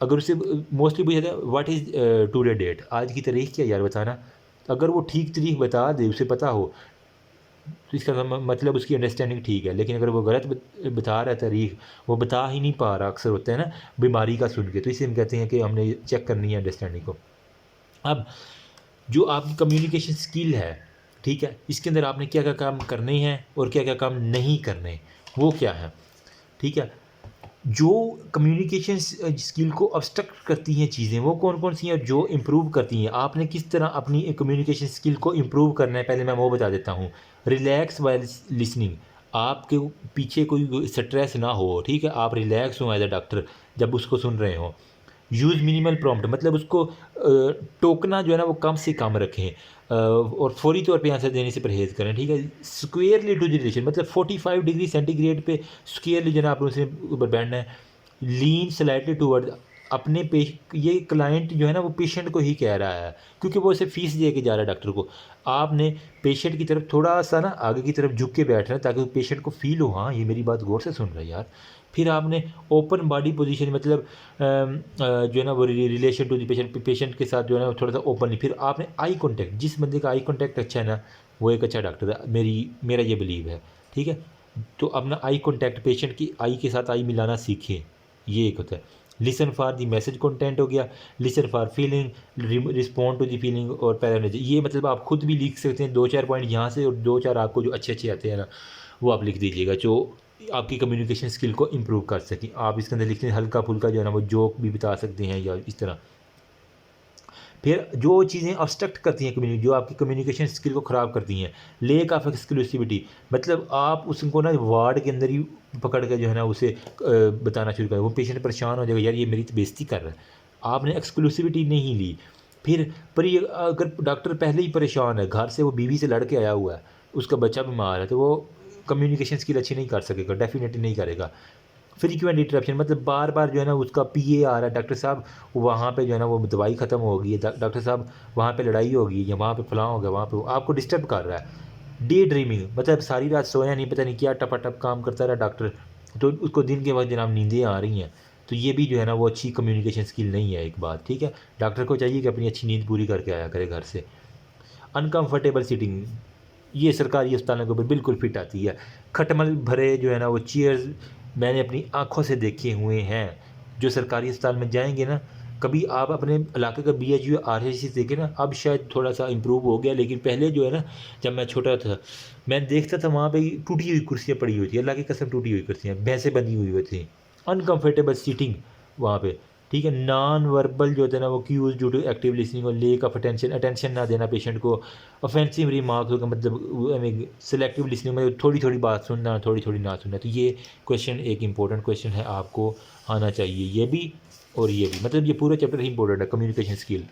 अगर उससे मोस्टली पूछा था व्हाट इज़ टुडे डेट, आज की तारीख क्या यार बताना, अगर वो ठीक तारीख बता दे, उसे पता हो, तो इसका मतलब उसकी अंडरस्टैंडिंग ठीक है। लेकिन अगर वो गलत बता रहा है तारीख, वो बता ही नहीं पा रहा, अक्सर होता है ना बीमारी का सुन के, तो इसे हम कहते हैं कि हमने चेक करनी है अंडरस्टैंडिंग को। अब जो आपकी कम्युनिकेशन स्किल है, ठीक है, इसके अंदर आपने क्या क्या काम करने हैं और क्या क्या काम नहीं करने, वो क्या है, ठीक है। जो कम्युनिकेशन स्किल को ऑब्स्ट्रक्ट करती हैं चीज़ें वो कौन कौन सी हैं, जो इम्प्रूव करती हैं। आपने किस तरह अपनी कम्युनिकेशन स्किल को इम्प्रूव करना है, पहले मैं वो बता देता हूँ। रिलैक्स वाइल लिसनिंग, आपके पीछे कोई स्ट्रेस ना हो, ठीक है, आप रिलैक्स हो एज अ डॉक्टर जब उसको सुन रहे हो। यूज़ मिनिमल प्रॉम्प्ट, मतलब उसको टोकना जो है ना वो कम से कम रखें, और फौरी तौर पे आंसर देने से परहेज़ करें, ठीक है। स्क्वेयरली टू द रिलेशन, मतलब 45 डिग्री सेंटीग्रेड पे स्क्वेयरली जो है ना आपने उसके ऊपर बैठना है। लीन स्लाइटली टूवर्ड अपने ये क्लाइंट जो है ना वो पेशेंट को ही कह रहा है, क्योंकि वो उसे फीस दे के जा रहा है डॉक्टर को। आपने पेशेंट की तरफ थोड़ा सा ना आगे की तरफ झुक के बैठना है, ताकि पेशेंट को फील हो, हाँ ये मेरी बात गौर से सुन रहा है यार। फिर आपने ओपन बॉडी पोजीशन, मतलब जो है ना वो relation to the patient, patient के साथ जो है ना थोड़ा सा ओपनली। फिर आपने आई कॉन्टैक्ट, जिस बंदे का आई कॉन्टैक्ट अच्छा है ना वो एक अच्छा डॉक्टर है, मेरा ये बिलीव है, ठीक है। तो अपना आई कॉन्टैक्ट, पेशेंट की आई के साथ आई मिलाना सीखें, ये एक होता है। Listen for the message content हो गया, listen for feeling, respond to the feeling और पैरानोज, ये मतलब आप खुद भी लिख सकते हैं, 2-4 पॉइंट यहाँ से और 2-4 आपको जो अच्छे अच्छे आते हैं ना वो आप लिख दीजिएगा, जो आपकी कम्युनिकेशन स्किल को इम्प्रूव कर सकें। आप इसके अंदर लिखते हैं हल्का फुल्का जो है ना वो जोक भी बता सकते हैं या इस तरह। फिर जो चीज़ें ऑब्स्ट्रक्ट करती हैं कम्युनिटी, जो आपकी कम्युनिकेशन स्किल को ख़राब करती हैं, लेक ऑफ एक्सक्लूसिविटी, मतलब आप उसको ना वार्ड के अंदर ही पकड़ के जो है ना उसे बताना शुरू करें, वो पेशेंट परेशान हो जाएगा, यार ये मेरी तो बेइज्जती कर रहा है, आपने एक्सक्लूसिविटी नहीं ली। फिर ये अगर डॉक्टर पहले ही परेशान है, घर से वो बीवी से लड़ के आया हुआ है, उसका बच्चा बीमार है, तो वो कम्युनिकेशन स्किल अच्छी नहीं कर सकेगा, डेफिनेटली नहीं करेगा। फ्रीक्वेंट इंटरप्शन, मतलब बार बार जो है ना उसका पीए आ रहा है, डॉक्टर साहब वहाँ पे जो है ना वो दवाई ख़त्म हो गई है, डॉक्टर साहब वहाँ पे लड़ाई हो गई या वहाँ पे फलां हो गया, वहाँ पे आपको डिस्टर्ब कर रहा है। डे ड्रीमिंग, मतलब सारी रात सोया नहीं, पता नहीं क्या टपाटप काम करता रहा डॉक्टर, तो उसको दिन के वक्त जनाब नींदें आ रही हैं, तो ये भी जो है ना वो अच्छी कम्युनिकेशन स्किल नहीं है एक बात, ठीक है। डॉक्टर को चाहिए कि अपनी अच्छी नींद पूरी करके आया करे घर से। अनकम्फर्टेबल सीटिंग, ये सरकारी अस्पतालों के ऊपर बिल्कुल फिट आती है। खटमल भरे जो है ना वो चेयर्स मैंने अपनी आँखों से देखे हुए हैं। जो सरकारी अस्पताल में जाएँगे ना, कभी आप अपने इलाके का बीएचयू आरएचसी देखें ना, अब शायद थोड़ा-सा इम्प्रूव हो गया, लेकिन पहले जो है ना जब मैं छोटा था, मैं देखता था वहाँ पे टूटी हुई कुर्सियाँ पड़ी हुई थी, अल्लाह की कसम टूटी हुई कुर्सियाँ, भैंसें बंधी हुई थी। अनकम्फर्टेबल सीटिंग वहाँ पे, ठीक है। नॉन वर्बल जो होता है ना वो cues due to active listening और लेक ऑफ अटेंशन ना देना पेशेंट को। ऑफेंसिव रिमार्क्स का मतलब सेलेक्टिव लिसनिंग में थोड़ी थोड़ी बात सुनना, थोड़ी थोड़ी ना सुनना। तो ये क्वेश्चन एक इंपॉर्टेंट क्वेश्चन है, आपको आना चाहिए ये भी और ये भी, मतलब ये पूरा चैप्टर ही इंपॉर्टेंट है कम्युनिकेशन स्किल।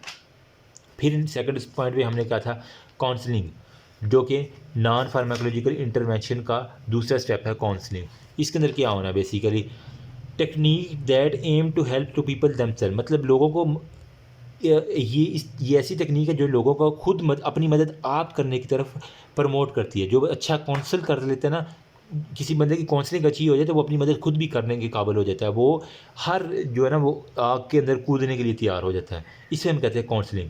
फिर सेकंड पॉइंट पे हमने कहा था काउंसलिंग, जो कि नॉन फार्माकोलॉजिकल इंटरवेंशन का दूसरा स्टेप है काउंसलिंग। इसके अंदर क्या होना है basically, technique that aim to help to people themselves, मतलब लोगों को ये ऐसी टेक्निक है जो लोगों को खुद अपनी मदद आप करने की तरफ प्रमोट करती है। जो अच्छा काउंसल कर लेते हैं ना, किसी बंदे की काउंसलिंग अच्छी हो जाए तो वो अपनी मदद खुद भी करने के काबिल हो जाता है, वो हर जो है ना वो आग के अंदर कूदने के लिए तैयार हो जाता है। इसे हम कहते हैं काउंसलिंग।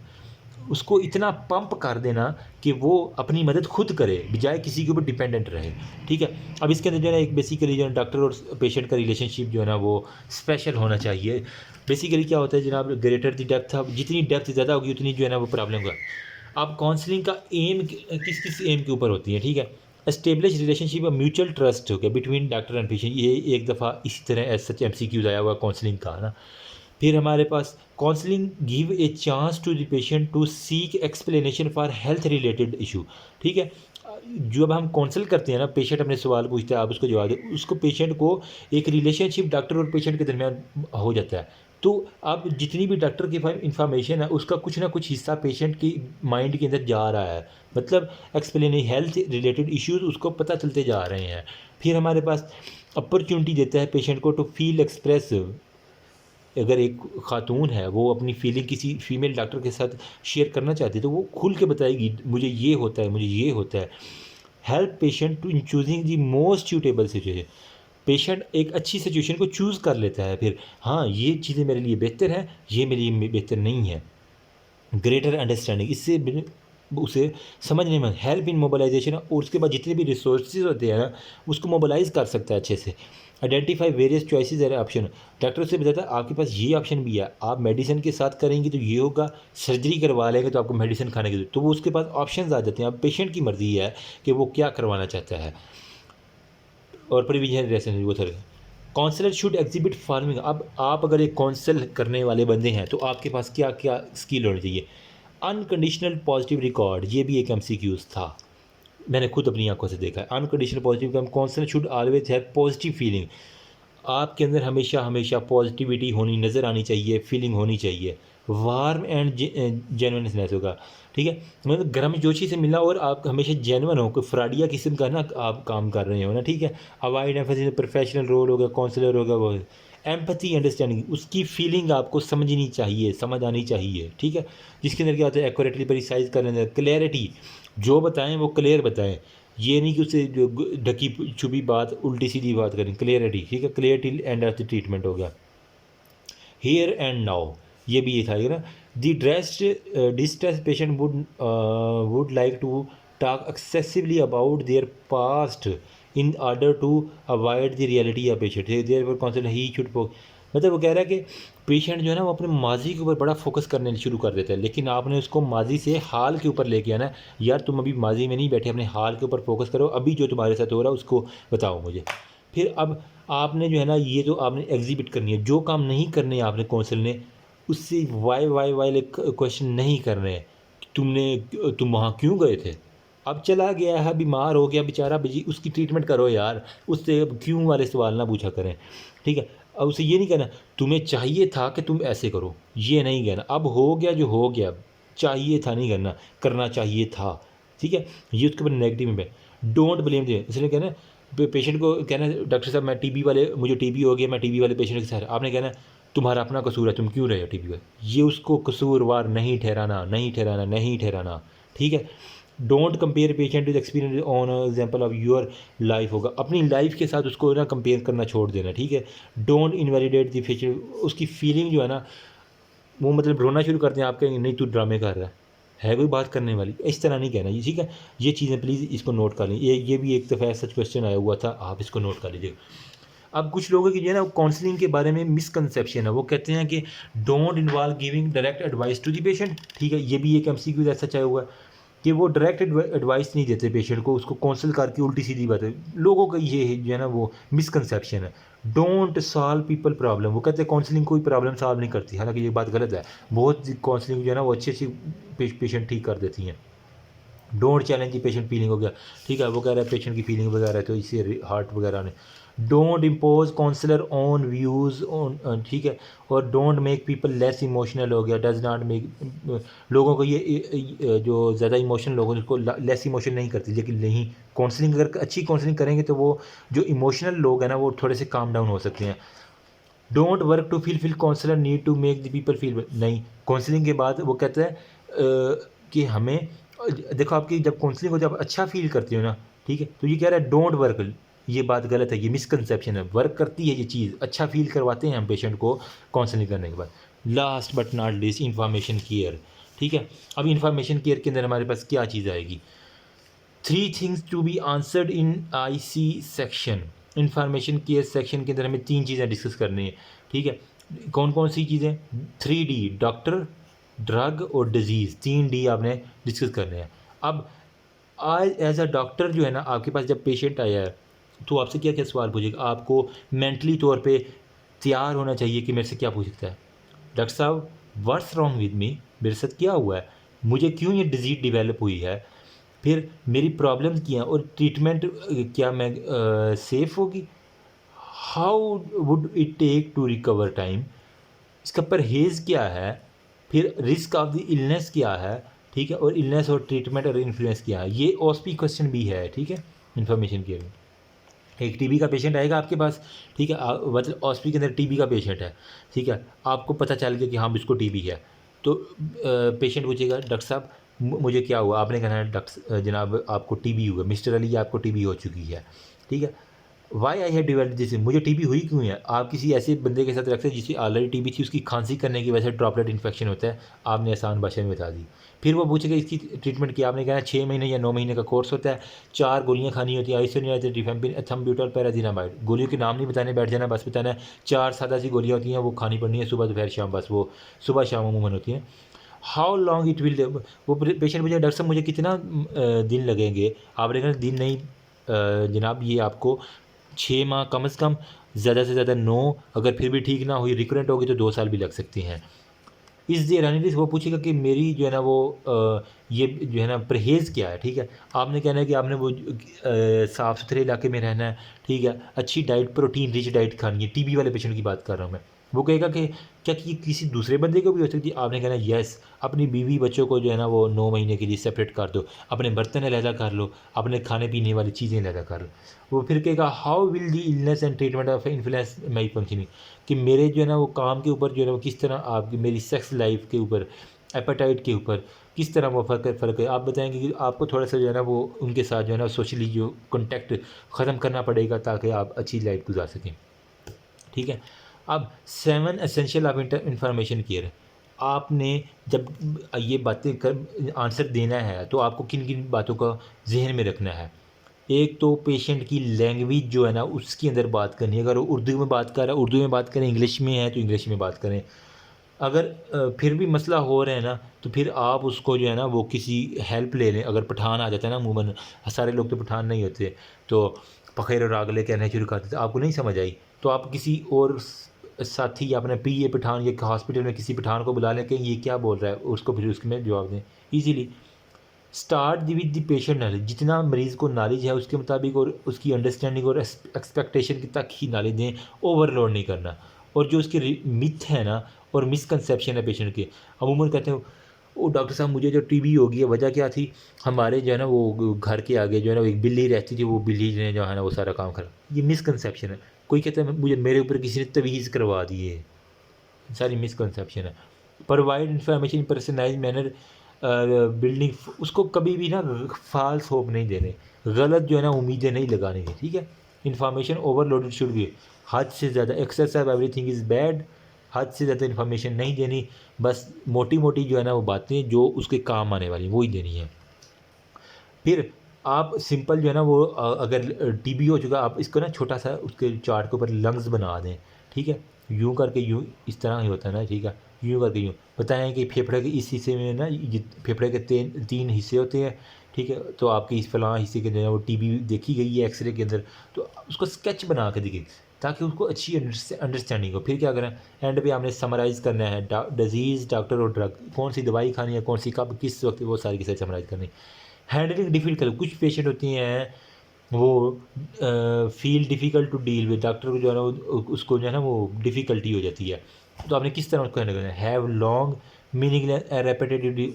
उसको इतना पंप कर देना कि वो अपनी मदद खुद करे, बजाय किसी के ऊपर डिपेंडेंट रहे, ठीक है। अब इसके अंदर जो है ना एक बेसिकली जो है डॉक्टर और पेशेंट का रिलेशनशिप जो है ना वो स्पेशल होना चाहिए। बेसिकली क्या होता है जनाब, ग्रेटर दी डेप्थ, अब जितनी डेप्थ ज़्यादा होगी उतनी जो है ना वो प्रॉब्लम होगा। अब काउंसलिंग का एम किस किस एम के ऊपर होती है, ठीक है। एस्टेब्लिश रिलेशनशिप और म्यूचुअल ट्रस्ट हो गया बिटवीन डॉक्टर एंड पेशेंट, ये एक दफ़ा इसी तरह एज सच MCQ आया हुआ काउंसलिंग का ना। फिर हमारे पास counselling give a chance to the patient to seek explanation for health related issue, ठीक है। जब हम काउंसल करते हैं ना, पेशेंट अपने सवाल पूछता है, आप उसको जवाब दें, उसको पेशेंट को एक रिलेशनशिप डॉक्टर और पेशेंट के दरमियान हो जाता है। तो अब जितनी भी डॉक्टर की इंफॉर्मेशन है उसका कुछ ना कुछ हिस्सा पेशेंट की माइंड के अंदर जा रहा है, मतलब एक्सप्लेन हेल्थ रिलेटेड इश्यूज उसको पता चलते जा रहे हैं। फिर हमारे पास अपॉर्चुनिटी देता है पेशेंट को टू फील एक्सप्रेस, अगर एक खातून है वो अपनी फीलिंग किसी फीमेल डॉक्टर के साथ शेयर करना चाहती है तो वो खुल के बताएगी, मुझे ये होता है, मुझे ये होता है। Help patient to in choosing the most suitable situation, patient एक अच्छी सिचुएशन को चूज़ कर लेता है, फिर हाँ ये चीज़ें मेरे लिए बेहतर हैं, ये मेरे लिए बेहतर नहीं है। ग्रेटर अंडरस्टैंडिंग, इससे उसे समझने में हेल्प इन मोबालाइजेशन, और उसके बाद जितने भी रिसोर्सेज होते हैं ना उसको मोबालाइज कर सकता है अच्छे से। Identify various choices and option, doctor से बताता है आपके पास ये ऑप्शन भी है, आप मेडिसिन के साथ करेंगे तो ये होगा, सर्जरी करवा लेंगे तो आपको मेडिसिन खाने की, तो वो उसके पास ऑप्शन आ जाते हैं। अब पेशेंट की मर्ज़ी है कि वो क्या करवाना चाहता है। और प्रिविजन रेसन वो sir counsellor should exhibit farming. अब आप अगर एक काउंसल करने वाले बंदे हैं तो आपके पास क्या क्या स्किल होनी चाहिए। अनकंडीशनल पॉजिटिव रिकॉर्ड, ये भी एक एमसीक्यूज था, मैंने खुद अपनी आंखों से देखा है। Unconditional positive counsellor should always have positive feeling. आपके अंदर हमेशा हमेशा पॉजिटिविटी होनी नज़र आनी चाहिए, फीलिंग होनी चाहिए। वार्म एंड जेन्युइननेस होगा, ठीक है, मतलब गर्म जोशी से मिलना और आप हमेशा जेन्युइन हो, कोई फ्रॉडिया किस्म का ना आप काम कर रहे हो ना, ठीक है। अवॉइड एम्फेसिस प्रोफेशनल रोल होगा, काउंसलर होगा वो। एम्पैथी अंडरस्टैंडिंग, उसकी फीलिंग आपको समझनी चाहिए, समझ आनी चाहिए, ठीक है। जिसके अंदर क्या होता है, एक्यूरेटली प्रिसाइज कर लेना, क्लैरिटी, जो बताएं वो क्लियर बताएं, ये नहीं कि उससे जो ढकी छुपी बात उल्टी सीधी बात करें। क्लियरिटी, ठीक है, clarity end of the treatment हो गया। हियर एंड नाउ, ये भी ये था ना। The distress patient would like to talk excessively about their past in order to avoid the reality of patient, their concept he should, मतलब वो कह रहा है कि पेशेंट जो है ना वो अपने माजी के ऊपर बड़ा फोकस करने शुरू कर देता है, लेकिन आपने उसको माजी से हाल के ऊपर लेके आना। यार तुम अभी माजी में नहीं बैठे, अपने हाल के ऊपर फोकस करो, अभी जो तुम्हारे साथ हो रहा है उसको बताओ मुझे। फिर अब आपने जो है ना ये जो आपने एग्जिबिट करनी है, जो काम नहीं करने आपने काउंसिल ने, उससे वाई वाले क्वेश्चन नहीं करने हैं। तुम वहाँ क्यों गए थे, अब चला गया है, बीमार हो गया बेचारा, बिजी, उसकी ट्रीटमेंट करो यार, उससे अब क्यों वाले सवाल ना पूछा करें, ठीक है। अब उसे ये नहीं कहना तुम्हें चाहिए था कि तुम ऐसे करो, ये नहीं कहना, अब हो गया जो हो गया, चाहिए था नहीं करना, करना चाहिए था, ठीक है। ये उसके ऊपर नेगेटिव में डोंट ब्लेम दे, इसलिए कहना पेशेंट को कहना डॉक्टर साहब मैं टीबी वाले, मुझे टीबी हो गया, मैं टीबी वाले पेशेंट के साथ, आपने कहना तुम्हारा अपना कसूर है, तुम क्यों रहे हो टीबी वाले, ये उसको कसूरवार नहीं ठहराना, नहीं ठहराना, नहीं ठहराना, ठीक है। Don't compare patient with experience on example of your life होगा, अपनी लाइफ के साथ उसको ना कंपेयर करना छोड़ देना, ठीक है। डोंट इनवैलिडेट द पेशेंट, उसकी फीलिंग जो है ना वो मतलब रोना शुरू करते हैं, आप कहेंगे नहीं तू ड्रामे कर रहा है कोई बात करने वाली, इस तरह नहीं कहना ये, ठीक है। ये चीज़ें प्लीज़ इसको नोट कर लें, ये भी एक दफ़ा सच क्वेश्चन आया हुआ था, आप इसको नोट कर लीजिए। अब कुछ लोगों की जो है ना काउंसलिंग के बारे में मिसकंसेप्शन है, वो कहते हैं कि don't involve giving direct advice to the patient, ठीक है। ये भी एक एमसीक्यू ऐसा चाहे हुआ है कि वो डायरेक्ट एडवाइस नहीं देते पेशेंट को, उसको काउंसिल करके उल्टी सीधी बात है, लोगों का ये जो है ना वो मिसकंसेप्शन है। डोंट सॉल्व पीपल प्रॉब्लम, वो कहते हैं काउंसलिंग कोई प्रॉब्लम सॉल्व नहीं करती, हालांकि ये बात गलत है। बहुत काउंसलिंग जो है ना वो अच्छी अच्छी पेशेंट ठीक कर देती हैं। डोंट चैलेंज की पेशेंट फीलिंग हो गया, ठीक है, वो कह रहा है पेशेंट की फीलिंग वगैरह है तो इससे हार्ट वगैरह ने। Don't impose counsellor on views on, ठीक है, और don't make people less emotional हो गया, डज नॉट मेक, लोगों को ये जो ज़्यादा इमोशनल लोग हैं उसको लेस इमोशन नहीं करती, लेकिन नहीं, काउंसलिंग अगर अच्छी काउंसलिंग करेंगे तो वो जो इमोशनल लोग हैं ना वो थोड़े से काम डाउन हो सकते हैं। Don't work to feel counsellor need to make the people feel, नहीं, काउंसलिंग के बाद वो कहता है कि हमें देखो आपकी जब काउंसलिंग को जब अच्छा फील करती हो ना, ठीक है, तो ये कह रहा है डोंट वर्क, ये बात गलत है, ये मिसकंसेप्शन है, वर्क करती है ये चीज़, अच्छा फील करवाते हैं हम पेशेंट को काउंसलिंग करने के बाद। Last but not least information care, ठीक है। अब इंफॉर्मेशन केयर के अंदर हमारे पास क्या चीज़ आएगी, 3 things to be answered in IC section. Information care section के अंदर हमें 3 चीज़ें डिस्कस करनी है, ठीक है। कौन कौन सी चीज़ें, 3D, डॉक्टर, ड्रग और डिजीज़, 3D आपने डिस्कस करने हैं। अब आज एज अ डॉक्टर जो है ना आपके पास जब पेशेंट आया है तो आपसे क्या क्या सवाल पूछेगा, आपको मेंटली तौर पे तैयार होना चाहिए कि मेरे से क्या पूछ सकता है, डॉक्टर साहब व्हाट्स रॉन्ग विद मी, मेरे साथ क्या हुआ है, मुझे क्यों ये डिजीज़ डेवलप हुई है, फिर मेरी प्रॉब्लम्स क्या और ट्रीटमेंट क्या मैं सेफ़ होगी, how would it take to recover time, इसका परहेज़ क्या है, फिर रिस्क ऑफ द इलनेस क्या है, ठीक है, और इलनेस और ट्रीटमेंट और इन्फ्लुएंस क्या है, ये ओएसपी क्वेश्चन भी है, ठीक है। इन्फॉर्मेशन के लिए एक टीबी का पेशेंट आएगा आपके पास, ठीक है, मतलब ओएसपी के अंदर टीबी का पेशेंट है, ठीक है, आपको पता चल गया कि हाँ इसको टीबी है, तो पेशेंट पूछेगा डॉक्टर साहब मुझे क्या हुआ, आपने कहना है डॉक्टर जनाब आपको टीबी हुआ, मिस्टर अली आपको टीबी हो चुकी है, ठीक है। Why I have develop this, मुझे टीबी हुई क्यों है, आप किसी ऐसे बंदे के साथ रखते हैं जिसकी ऑलरेडी टीबी थी, उसकी खांसी करने की वजह से ड्रॉपलेट इन्फेक्शन होता है, आपने आसान भाषा में बता दी। फिर वो पूछेगा इसकी ट्रीटमेंट क्या, आपने कहना 6 महीने या 9 महीने का कोर्स होता है, 4 गोलियां खानी होती हैं, आइसोनियाज़िड, रिफेम्पिन, एथम्ब्यूटल, पैराजीनामाइड, गोलियों के नाम नहीं बताने बैठ जाना, बस बताना है 4 सादा सी गोलियाँ होती हैं, वो खानी पड़नी है सुबह दोपहर शाम, बस वो सुबह शाम अमूमन होती हैं। हाउ लॉन्ग इट विल, वो पेशेंट मुझे डॉक्टर साहब मुझे कितना दिन लगेंगे, आपने कहना दिन नहीं जनाब ये आपको 6 माह कम से कम, ज़्यादा से ज़्यादा 9, अगर फिर भी ठीक ना हुई, रिकरेंट होगी तो 2 साल भी लग सकते हैं। इस एनालिसिस वो पूछेगा कि मेरी जो है ना वो ये जो है ना परहेज़ क्या है, ठीक है? आपने कहना है कि आपने वो साफ़-सुथरे इलाके में रहना है, ठीक है? अच्छी डाइट, प्रोटीन रिच डाइट खानी है, टीबी वाले पेशेंट की बात कर रहा हूँ मैं। वो कहेगा कि क्या कि किसी दूसरे बंदे को भी हो सकती है? आपने कहना येस, अपनी बीवी बच्चों को जो है ना वो 9 महीने के लिए सेपरेट कर दो, अपने बर्तन अलहदा कर लो, अपने खाने-पीने वाली चीज़ें अलहदा कर लो। वो फिर कहेगा how will the illness and treatment of influence my functioning, कि मेरे जो है ना वो काम के ऊपर जो है ना वो किस तरह आपकी मेरी सेक्स लाइफ के ऊपर, एपेटाइट के ऊपर किस तरह वो फ़र्क है। आप बताएँगे कि आपको थोड़ा-सा जो है ना वो उनके साथ जो है ना सोशली जो कॉन्टैक्ट ख़त्म करना पड़ेगा ताकि आप अच्छी लाइफ़ गुज़ार सकें, ठीक है? अब 7 एसेंशियल ऑफ इन्फॉर्मेशन केयर, आपने जब ये बातें कर आंसर देना है तो आपको किन-किन बातों का ज़हन में रखना है। एक तो पेशेंट की लैंग्वेज जो है ना उसके अंदर बात करनी है। अगर वो उर्दू में बात कर रहा है, उर्दू में बात करें, इंग्लिश में है तो इंग्लिश में बात करें। अगर फिर भी मसला हो रहा है ना, तो फिर आप उसको जो है ना वो किसी हेल्प ले लें। अगर पठान आ जाता है ना, अमूमन सारे लोग तो पठान नहीं होते, तो फ़कीर और रागले कहना शुरू कर देते, आपको नहीं समझ आई, तो आप किसी और साथी या अपने पीए पठान या हॉस्पिटल में किसी पठान को बुला लें कि ये क्या बोल रहा है, उसको फिर उसमें जवाब दें easily. Start with the patient knowledge, जितना मरीज़ को नॉलेज है उसके मुताबिक और उसकी अंडरस्टैंडिंग और एक्सपेक्टेशन तक ही नॉलेज दें, ओवरलोड नहीं करना। और जो उसके मिथ है ना और मिसकंसेप्शन है पेशेंट के, अमूमन कहते हैं वो डॉक्टर साहब मुझे जो टीबी हो गई है वजह क्या थी, हमारे जो है ना वो घर के आगे जो है ना वो एक बिल्ली रहती थी, वो बिल्ली ने जो है ना वो सारा काम करा। ये मिसकंसेप्शन है। कोई कहता है मुझे मेरे ऊपर किसी ने तवीज़ करवा दी है, सारी मिसकंसेप्शन है। Provide information in personalised manner, building उसको कभी भी ना फ़ाल्स होप नहीं देने, गलत जो है ना उम्मीदें नहीं लगानी है, ठीक है? इन्फॉर्मेशन ओवरलोडेड शुड बी, हद से ज़्यादा excess of everything is bad, हद से ज़्यादा इन्फॉर्मेशन नहीं देनी, बस मोटी-मोटी जो है ना वो बातें जो उसके काम आने वाली वही देनी है। फिर आप सिंपल जो है ना वो अगर टीबी हो चुका, आप इसको ना छोटा-सा उसके चार्ट के ऊपर लंग्स बना दें, ठीक है? यूँ करके यूँ इस तरह ही होता है ना, ठीक है? यूँ करके यूँ। बताएँ कि फेफड़े के इस हिस्से में ना ये फेफड़े के 3 हिस्से होते हैं, ठीक है? तो आपके इस फलाँ हिस्से के जो है वो टीबी देखी गई है एक्स-रे के अंदर, तो उसको स्केच बना के दिखें ताकि उसको अच्छी अंडरस्टैंडिंग हो। फिर क्या करें, एंड पे आपने समराइज़ करना है डिज़ीज़, डॉक्टर और ड्रग, कौन-सी दवाई खानी है, कौन-सी कब, किस वक़्त, वो सारी की सारी समराइज़ करनी। हैंडलिंग डिफ़िकल्ट, कुछ पेशेंट होती हैं वो feel difficult to deal with, doctor को जो है ना वो उसको जो है ना वो डिफ़िकल्टी हो जाती है। तो आपने किस तरह उसको हैंडल करना है। Have long meaningless repetitively,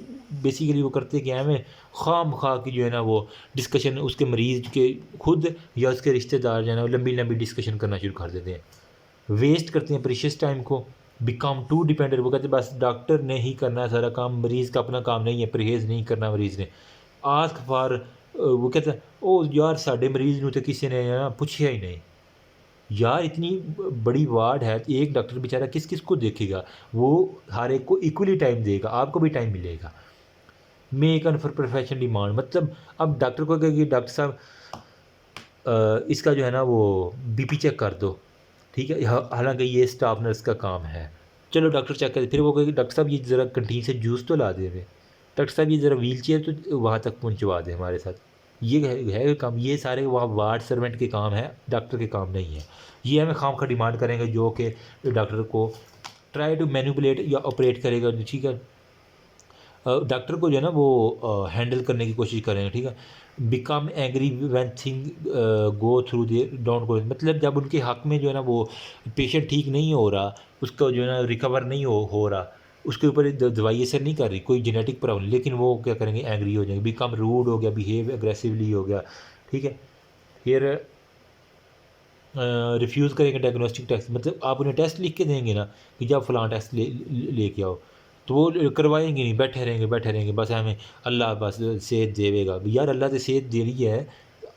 basically वो करते क्या है, खाम-खा की जो है ना वो डिस्कशन उसके मरीज़ के खुद या उसके रिश्तेदार जो है ना लंबी-लंबी डिस्कशन करना शुरू कर देते हैं। वेस्ट करते हैं प्रीशियस टाइम को, बिकम टू डिपेंडेंट, वो कहते हैं बस डॉक्टर ने ही करना है सारा काम, मरीज़ का अपना काम नहीं है, परहेज़ नहीं करना मरीज़ ने। आस्क फॉर, वो कहता है ओ यार साडे मरीज़ नूं तो किसी ने ना पूछया ही नहीं। यार इतनी बड़ी वार्ड है, एक डॉक्टर बेचारा किस-किस को देखेगा? वो हर एक को इक्वली टाइम देगा, आपको भी टाइम मिलेगा। Make an for professional demand, मतलब अब डॉक्टर को कहें कि डॉक्टर साहब इसका जो है ना वो बीपी चेक कर दो, ठीक है? हालाँकि ये स्टाफ नर्स का काम है। चलो डॉक्टर चेक करे, फिर वो कहेगी डॉक्टर साहब ये ज़रा कैंटीन से जूस तो ला दें हमें। डॉक्टर साहब ये ज़रा व्हीलचेयर तो वहाँ तक पहुँचवा दें हमारे साथ। ये है काम, ये सारे वहाँ वार्ड सर्वेंट के काम है, डॉक्टर के काम नहीं है। ये हमें खामखा डिमांड करेंगे जो कि डॉक्टर को ट्राई टू मैनिपुलेट या ऑपरेट करेगा, ठीक है? डॉक्टर को जो है ना वो हैंडल करने की कोशिश करें, ठीक है? Become angry when thing go through their don't go, मतलब जब उनके हक में जो है ना वो पेशेंट ठीक नहीं हो रहा, उसका जो है ना रिकवर नहीं हो रहा, उसके ऊपर दवाई असर नहीं कर रही, कोई जेनेटिक प्रॉब्लम, लेकिन वो क्या करेंगे, एंग्री हो जाएंगे, बिकम रूड हो गया, बिहेव एग्रेसिवली हो गया, ठीक है? फिर रिफ्यूज़ करेंगे डायग्नोस्टिक टेस्ट, मतलब आप उन्हें टेस्ट लिख के देंगे ना कि जाओ फलां टेस्ट लेके आओ, तो वो करवाएँगे नहीं, बैठे रहेंगे बस हमें अल्लाह बस सेहत देवेगा। यार अल्लाह ने सेहत दे रही है,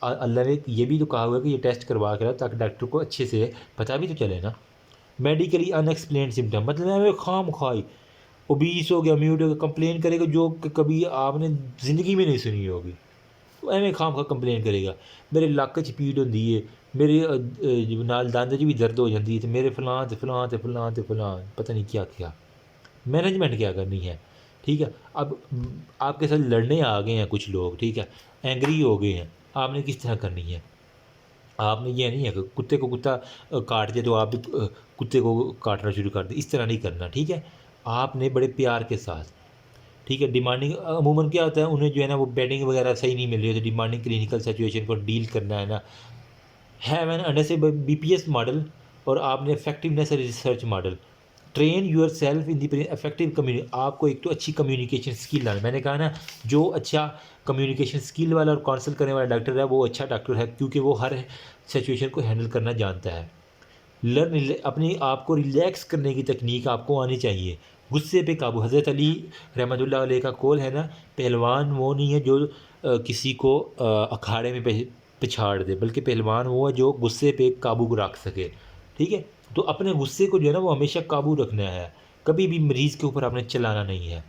अल्लाह ने ये भी तो कहा हुआ है कि ये टेस्ट करवा के लाओ ताकि डॉक्टर को अच्छे से पता भी तो चले ना। मेडिकली अनएक्सप्लेन्ड सिम्पटम, मतलब हमें खाम-खाई ओबीस हो गया, म्यूट हो गया, कंप्लेन करेगा जो कभी आपने ज़िंदगी में नहीं सुनी होगी। एवें खाम-खा कंप्लेन करेगा, मेरे लक्क च पीड़ होंदी है, मेरे नाल दंद च भी दर्द हो जाती है, ते मेरे फलां ते फलां ते फलां ते फलां, पता नहीं क्या-क्या। मैनेजमेंट क्या करनी है, ठीक है? अब आपके साथ लड़ने आ गए हैं कुछ लोग, ठीक है? एंग्री हो गए हैं, आपने किस तरह करनी है? आपने ये नहीं है कि कुत्ते को कुत्ता काट दे तो आप भी कुत्ते को काटना शुरू कर दें, इस तरह नहीं करना, ठीक है? आपने बड़े प्यार के साथ, ठीक है? डिमांडिंग अमूमन क्या होता है, उन्हें जो है ना वो बेडिंग वगैरह सही नहीं मिल रही है, तो डिमांडिंग क्लिनिकल सिचुएशन को डील करना है ना, have an understand BPS model और आपने effectiveness research model, train yourself in the effective कम्युनि आपको एक तो अच्छी कम्युनिकेशन स्किल लाना, मैंने कहा ना जो अच्छा कम्युनिकेशन स्किल वाला और काउंसल करने वाला डॉक्टर है वो अच्छा डॉक्टर है, क्योंकि वो हर सिचुएशन को हैंडल करना जानता है। लर्न अपने आप को रिलैक्स करने की तकनीक आपको आनी चाहिए, गुस्से पे काबू। हज़रत अली रहमतुल्लाह अलैह का कौल है ना, पहलवान वो नहीं है जो किसी को अखाड़े में पिछाड़ दे, बल्कि पहलवान वो है जो गुस्से पे काबू रख सके, ठीक है? तो अपने गुस्से को जो है ना वो हमेशा काबू रखना है, कभी भी मरीज़ के ऊपर आपने चलाना नहीं है।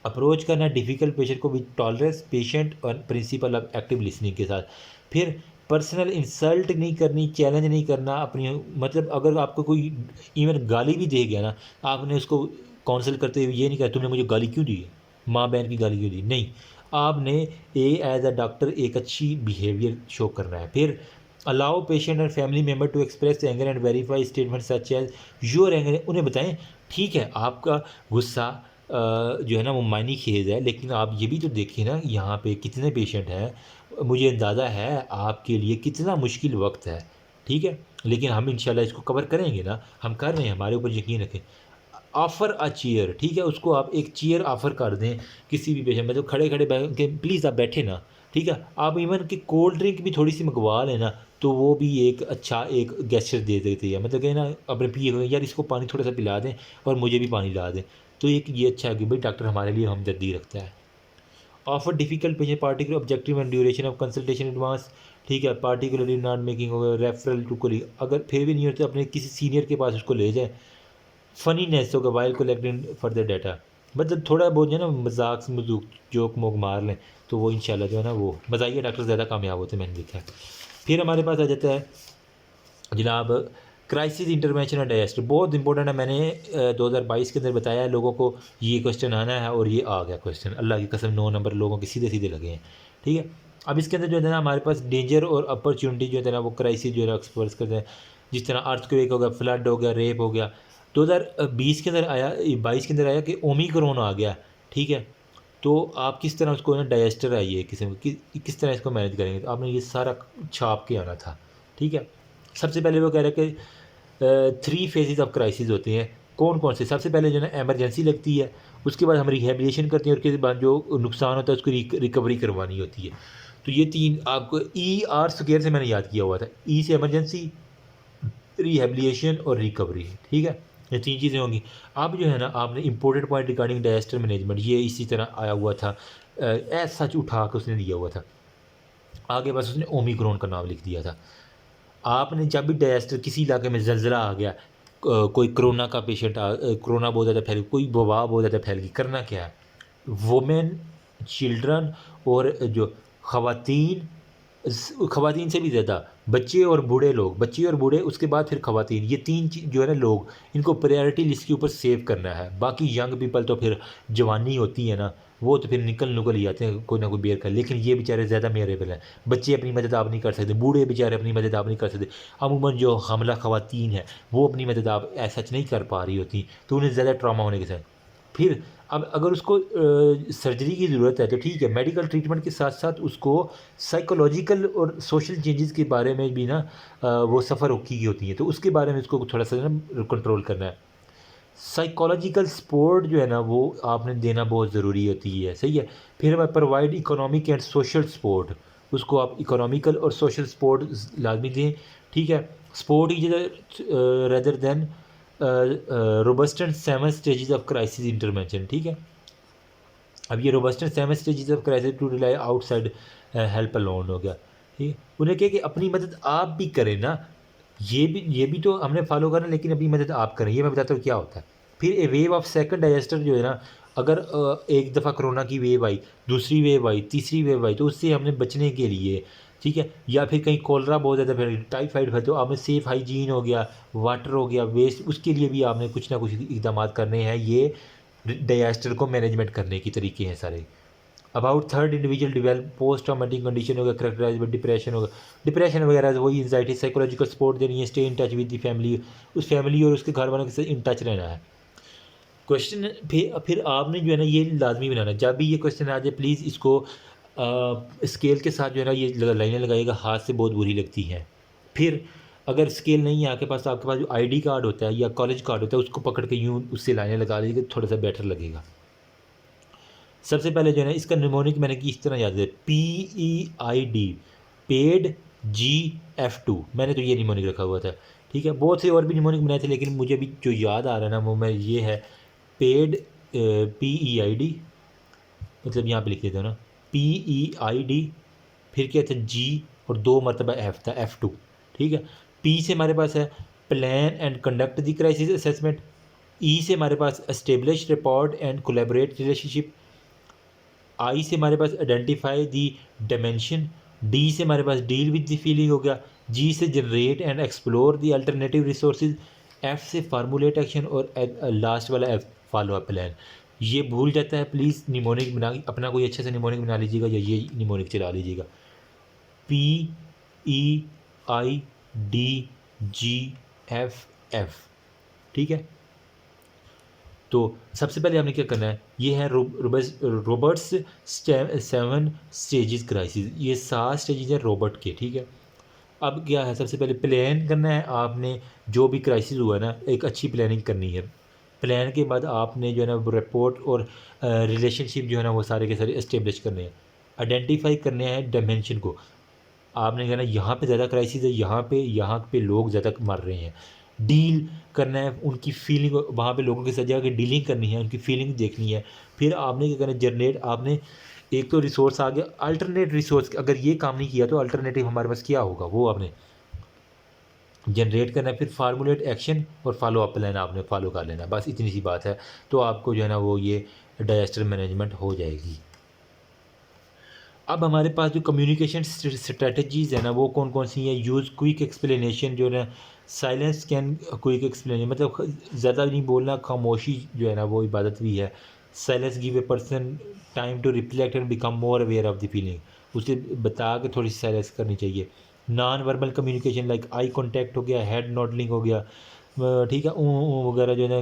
अप्रोच करना डिफ़िकल्ट पेशेंट को विद टॉलरेंस, पेशेंट और प्रिंसिपल ऑफ एक्टिव लिसनिंग के साथ। फिर पर्सनल इंसल्ट नहीं करनी, चैलेंज नहीं करना अपनी, मतलब अगर आपको कोई इवन गाली भी दे गया ना, आपने उसको काउंसल करते हुए ये नहीं कहा तुमने मुझे गाली क्यों दी है, माँ बहन की गाली क्यों दी, नहीं, आपने एज अ डॉक्टर एक अच्छी बिहेवियर शो करना है। फिर allow patient and family member to express anger and verify statement such as your anger, उन्हें बताएं ठीक है आपका गुस्सा जो है ना वो मायनी खेज है, लेकिन आप ये भी तो देखिए ना यहाँ पे कितने पेशेंट हैं, मुझे अंदाज़ा है आपके लिए कितना मुश्किल वक्त है, ठीक है? लेकिन हम इंशाल्लाह इसको कवर करेंगे ना, हम कर रहे हैं, हमारे ऊपर यकीन रखें। ऑफ़र अ चेयर, ठीक है? उसको आप एक चेयर ऑफ़र कर दें किसी भी पेशेंट में, तो खड़े खड़े के प्लीज़ आप बैठे ना, ठीक है? आप इवन कि कोल्ड ड्रिंक भी थोड़ी सी मंगवा लें ना, तो वो भी एक अच्छा एक गेस्चर दे देती है, मतलब कि ना अपने पिए हुए यार इसको पानी थोड़ा सा पिला दें और मुझे भी पानी ला दें, तो एक ये अच्छा है कि भाई डॉक्टर हमारे लिए हमदर्दी रखता है। Offer difficult patient particular objective and duration of consultation advance, ठीक है? Particularly not making referral to colleague, अगर फिर भी नहीं होता अपने किसी सीनियर के पास उसको ले जाए। फनीनेस होगा वाइल कलेक्टिंग फर्दर डाटा, मतलब थोड़ा बहुत जो है ना मजाक मजूक जोक मोक मार लें, तो वो इंशाल्लाह जो है ना वो मज़ाहिया डॉक्टर ज़्यादा कामयाब होते हैं, मैंने देखा है। फिर हमारे पास आ जाता है जनाब क्राइसिस इंटरवेंशन और डायस्टर, बहुत इंपॉर्टेंट है, मैंने 2022 के अंदर बताया है लोगों को ये क्वेश्चन आना है और ये आ गया क्वेश्चन, अल्लाह की कसम 9 नंबर लोगों के सीधे सीधे लगे हैं, ठीक है? अब इसके अंदर जो है ना हमारे पास डेंजर और अपॉर्चुनिटी जो है ना वो क्राइसिस जो है एक्सपर्स करते हैं, जिस तरह अर्थक्वेक हो गया, फ्लड हो गया, रेप हो गया। 2020 के अंदर आया, 22 के अंदर आया कि ओमिक्रॉन आ गया, ठीक है? तो आप किस तरह उसको ना डायस्टर है ये किस्म किस तरह इसको मैनेज करेंगे, तो आपने ये सारा छाप के आना था, ठीक है? सबसे पहले वो कह रहे हैं कि 3 फेजेस ऑफ क्राइसिस होते हैं, कौन कौन से? सबसे पहले जो है ना एमरजेंसी लगती है, उसके बाद हम रिहेबिलिटेशन करते हैं और उसके बाद जो नुकसान होता है उसको रिकवरी करवानी होती है। तो ये 3 आपको ER स्क्वायर से मैंने याद किया हुआ था, ई से एमरजेंसी, रिहेबिलिटेशन और रिकवरी, ठीक है? ये 3 चीज़ें होंगी। अब जो है ना आपने important point regarding disaster management, ये इसी तरह आया हुआ था, एज सच उठा के उसने दिया हुआ था, आगे बस उसने ओमिक्रॉन का नाम लिख दिया था। आपने जब भी डायस्टर किसी इलाके में ज़लज़ला आ गया, कोई कोरोना का पेशेंट कोरोना बहुत ज़्यादा फैल गई, कोई वबा बहुत ज़्यादा फैल गई, करना क्या है? वुमेन, चिल्ड्रन और जो ख़वातीन, ख़वातीन से भी ज़्यादा बच्चे और बूढ़े लोग, बच्चे और बूढ़े उसके बाद फिर ख़वातीन, ये 3 जो है ना लोग, इनको प्रायोरिटी लिस्ट के ऊपर सेव करना है। बाकी यंग पीपल तो फिर जवानी होती है ना, वो तो फिर निकल ही आते हैं कोई ना कोई बेर कर, लेकिन ये बेचारे ज़्यादा मेरेबल हैं। बच्चे अपनी मदद आप नहीं कर सकते, बूढ़े बेचारे अपनी मदद आप नहीं कर सकते, अमूमन जो हमला ख़वातीन है वो अपनी मदद आप ऐसा नहीं कर पा रही होती, तो उन्हें ज़्यादा ट्रॉमा होने के साथ। फिर अब अगर उसको सर्जरी की ज़रूरत है तो ठीक है, मेडिकल ट्रीटमेंट के साथ साथ उसको साइकोलॉजिकल और सोशल चेंजेस के बारे में भी ना वो सफ़र रुकी की होती हैं, तो उसके बारे में उसको थोड़ा सा ना कंट्रोल करना है। साइकोलॉजिकल सपोर्ट जो है ना वो आपने देना बहुत ज़रूरी होती है, सही है? फिर मैं provide economic and social support, उसको आप इकोनॉमिकल और सोशल सपोर्ट लाजमी दें, ठीक है? Support is rather than robust and 7 stages of crisis intervention, ठीक है? अब ये robust and 7 stages of crisis to rely outside help alone हो गया, ठीक है? उन्हें कहे कि अपनी मदद आप भी करें ना, ये भी तो हमने फॉलो करना, लेकिन अपनी मदद आप करें, ये मैं बताता हूँ क्या होता है। फिर ए वेव ऑफ सेकंड डायजेस्टर जो है ना, अगर एक दफ़ा कोरोना की वेव आई, दूसरी वेव आई, तीसरी वेव आई, तो उससे हमने बचने के लिए, ठीक है? या फिर कहीं कॉलरा बहुत ज़्यादा फैल, टाइफाइड फैल, तो आपने सेफ़ हाइजीन हो गया, वाटर हो गया, वेस्ट, उसके लिए भी आपने कुछ ना कुछ इकदाम करने हैं। ये डायजेस्टर को मैनेजमेंट करने के तरीके हैं सारे। About third individual develop post traumatic condition होगा, करेक्टराइज बाय डिप्रेशन होगा। डिप्रेशन वगैरह वही एंजाइटी, साइकोलॉजिकल सपोर्ट देनी है, stay in touch with the family, उस फैमिली और उसके घर वालों के साथ इन टच रहना है। क्वेश्चन फिर आपने जो है ना ये लाजमी बनाना है, जब भी ये क्वेश्चन आ जाए प्लीज़ इसको स्केल के साथ जो है ना ये लाइनें लगाइएगा, हाथ से बहुत बुरी लगती हैं। फिर अगर स्केल नहीं है आपके पास, तो आपके पास जो आईडी कार्ड होता है या कॉलेज कार्ड होता है उसको पकड़ के यूँ उससे लाइनें लगा लीजिएगा, थोड़ा सा बेटर लगेगा। सबसे पहले जो है ना इसका निमोनिक मैंने कि इस तरह याद है, PEID, पेड GF2, मैंने तो ये निमोनिक रखा हुआ था, ठीक है। बहुत से और भी निमोनिक बनाए थे, लेकिन मुझे अभी जो याद आ रहा है ना वो मैं ये है, पेड PEID, मतलब यहाँ पे लिख देता हूँ ना, PEID, फिर क्या था G और 2 मरतबा F था, F2, ठीक है। P से हमारे पास है plan and conduct the crisis assessment, E से हमारे पास establish report and collaborate relationship, I से हमारे पास आइडेंटिफाई दी डायमेंशन, डी से हमारे पास डील विद द फीलिंग हो गया, जी से generate and explore the alternative resources, F से फार्मूलेट एक्शन और लास्ट वाला एफ फॉलो अप प्लान। ये भूल जाता है प्लीज़, निमोनिक बना अपना कोई अच्छे से निमोनिक बना लीजिएगा या ये निमोनिक चला लीजिएगा, PEIDGFF, ठीक है। तो सबसे पहले हमने क्या करना है, ये है रॉबर्ट्स 7 स्टेजेस क्राइसिस, ये 7 स्टेजेस हैं रॉबर्ट के, ठीक है। अब क्या है, सबसे पहले प्लान करना है आपने, जो भी क्राइसिस हुआ है ना एक अच्छी प्लानिंग करनी है। प्लान के बाद आपने जो है ना रिपोर्ट और रिलेशनशिप जो है ना वो सारे के सारे इस्टेब्लिश करने हैं, आइडेंटिफाई करने हैं डायमेंशन को। आपने कहना यहाँ पे ज़्यादा क्राइसिस है, यहाँ पे लोग ज़्यादा मर रहे हैं, डील करना है उनकी फीलिंग, वहाँ पे लोगों के साथ जाकर डीलिंग करनी है, उनकी फीलिंग देखनी है। फिर आपने क्या करना है, जनरेट, आपने एक तो रिसोर्स आ गया, अल्टरनेट रिसोर्स, अगर ये काम नहीं किया तो अल्टरनेटिव हमारे पास क्या होगा वो आपने जनरेट करना है। फिर फार्मूलेट एक्शन और फॉलो अप प्लान आपने फॉलो कर लेना, बस इतनी सी बात है, तो आपको जो है ना वो ये डिजास्टर मैनेजमेंट हो जाएगी। अब हमारे पास जो कम्युनिकेशन स्ट्रेटजीज़ है ना वो कौन कौन सी हैं, यूज़ क्विक एक्सप्लेनेशन, जो है ना साइलेंस कैन क्विक एक्सप्लेनेशन, मतलब ज़्यादा नहीं बोलना, खामोशी जो है ना वो इबादत भी है। Silence give a person time to reflect and become more aware of the feeling, उसे बता के थोड़ी सी साइलेंस करनी चाहिए। Non verbal communication like eye contact हो गया, हेड नॉडलिंग हो गया, ठीक है, वगैरह जो है ना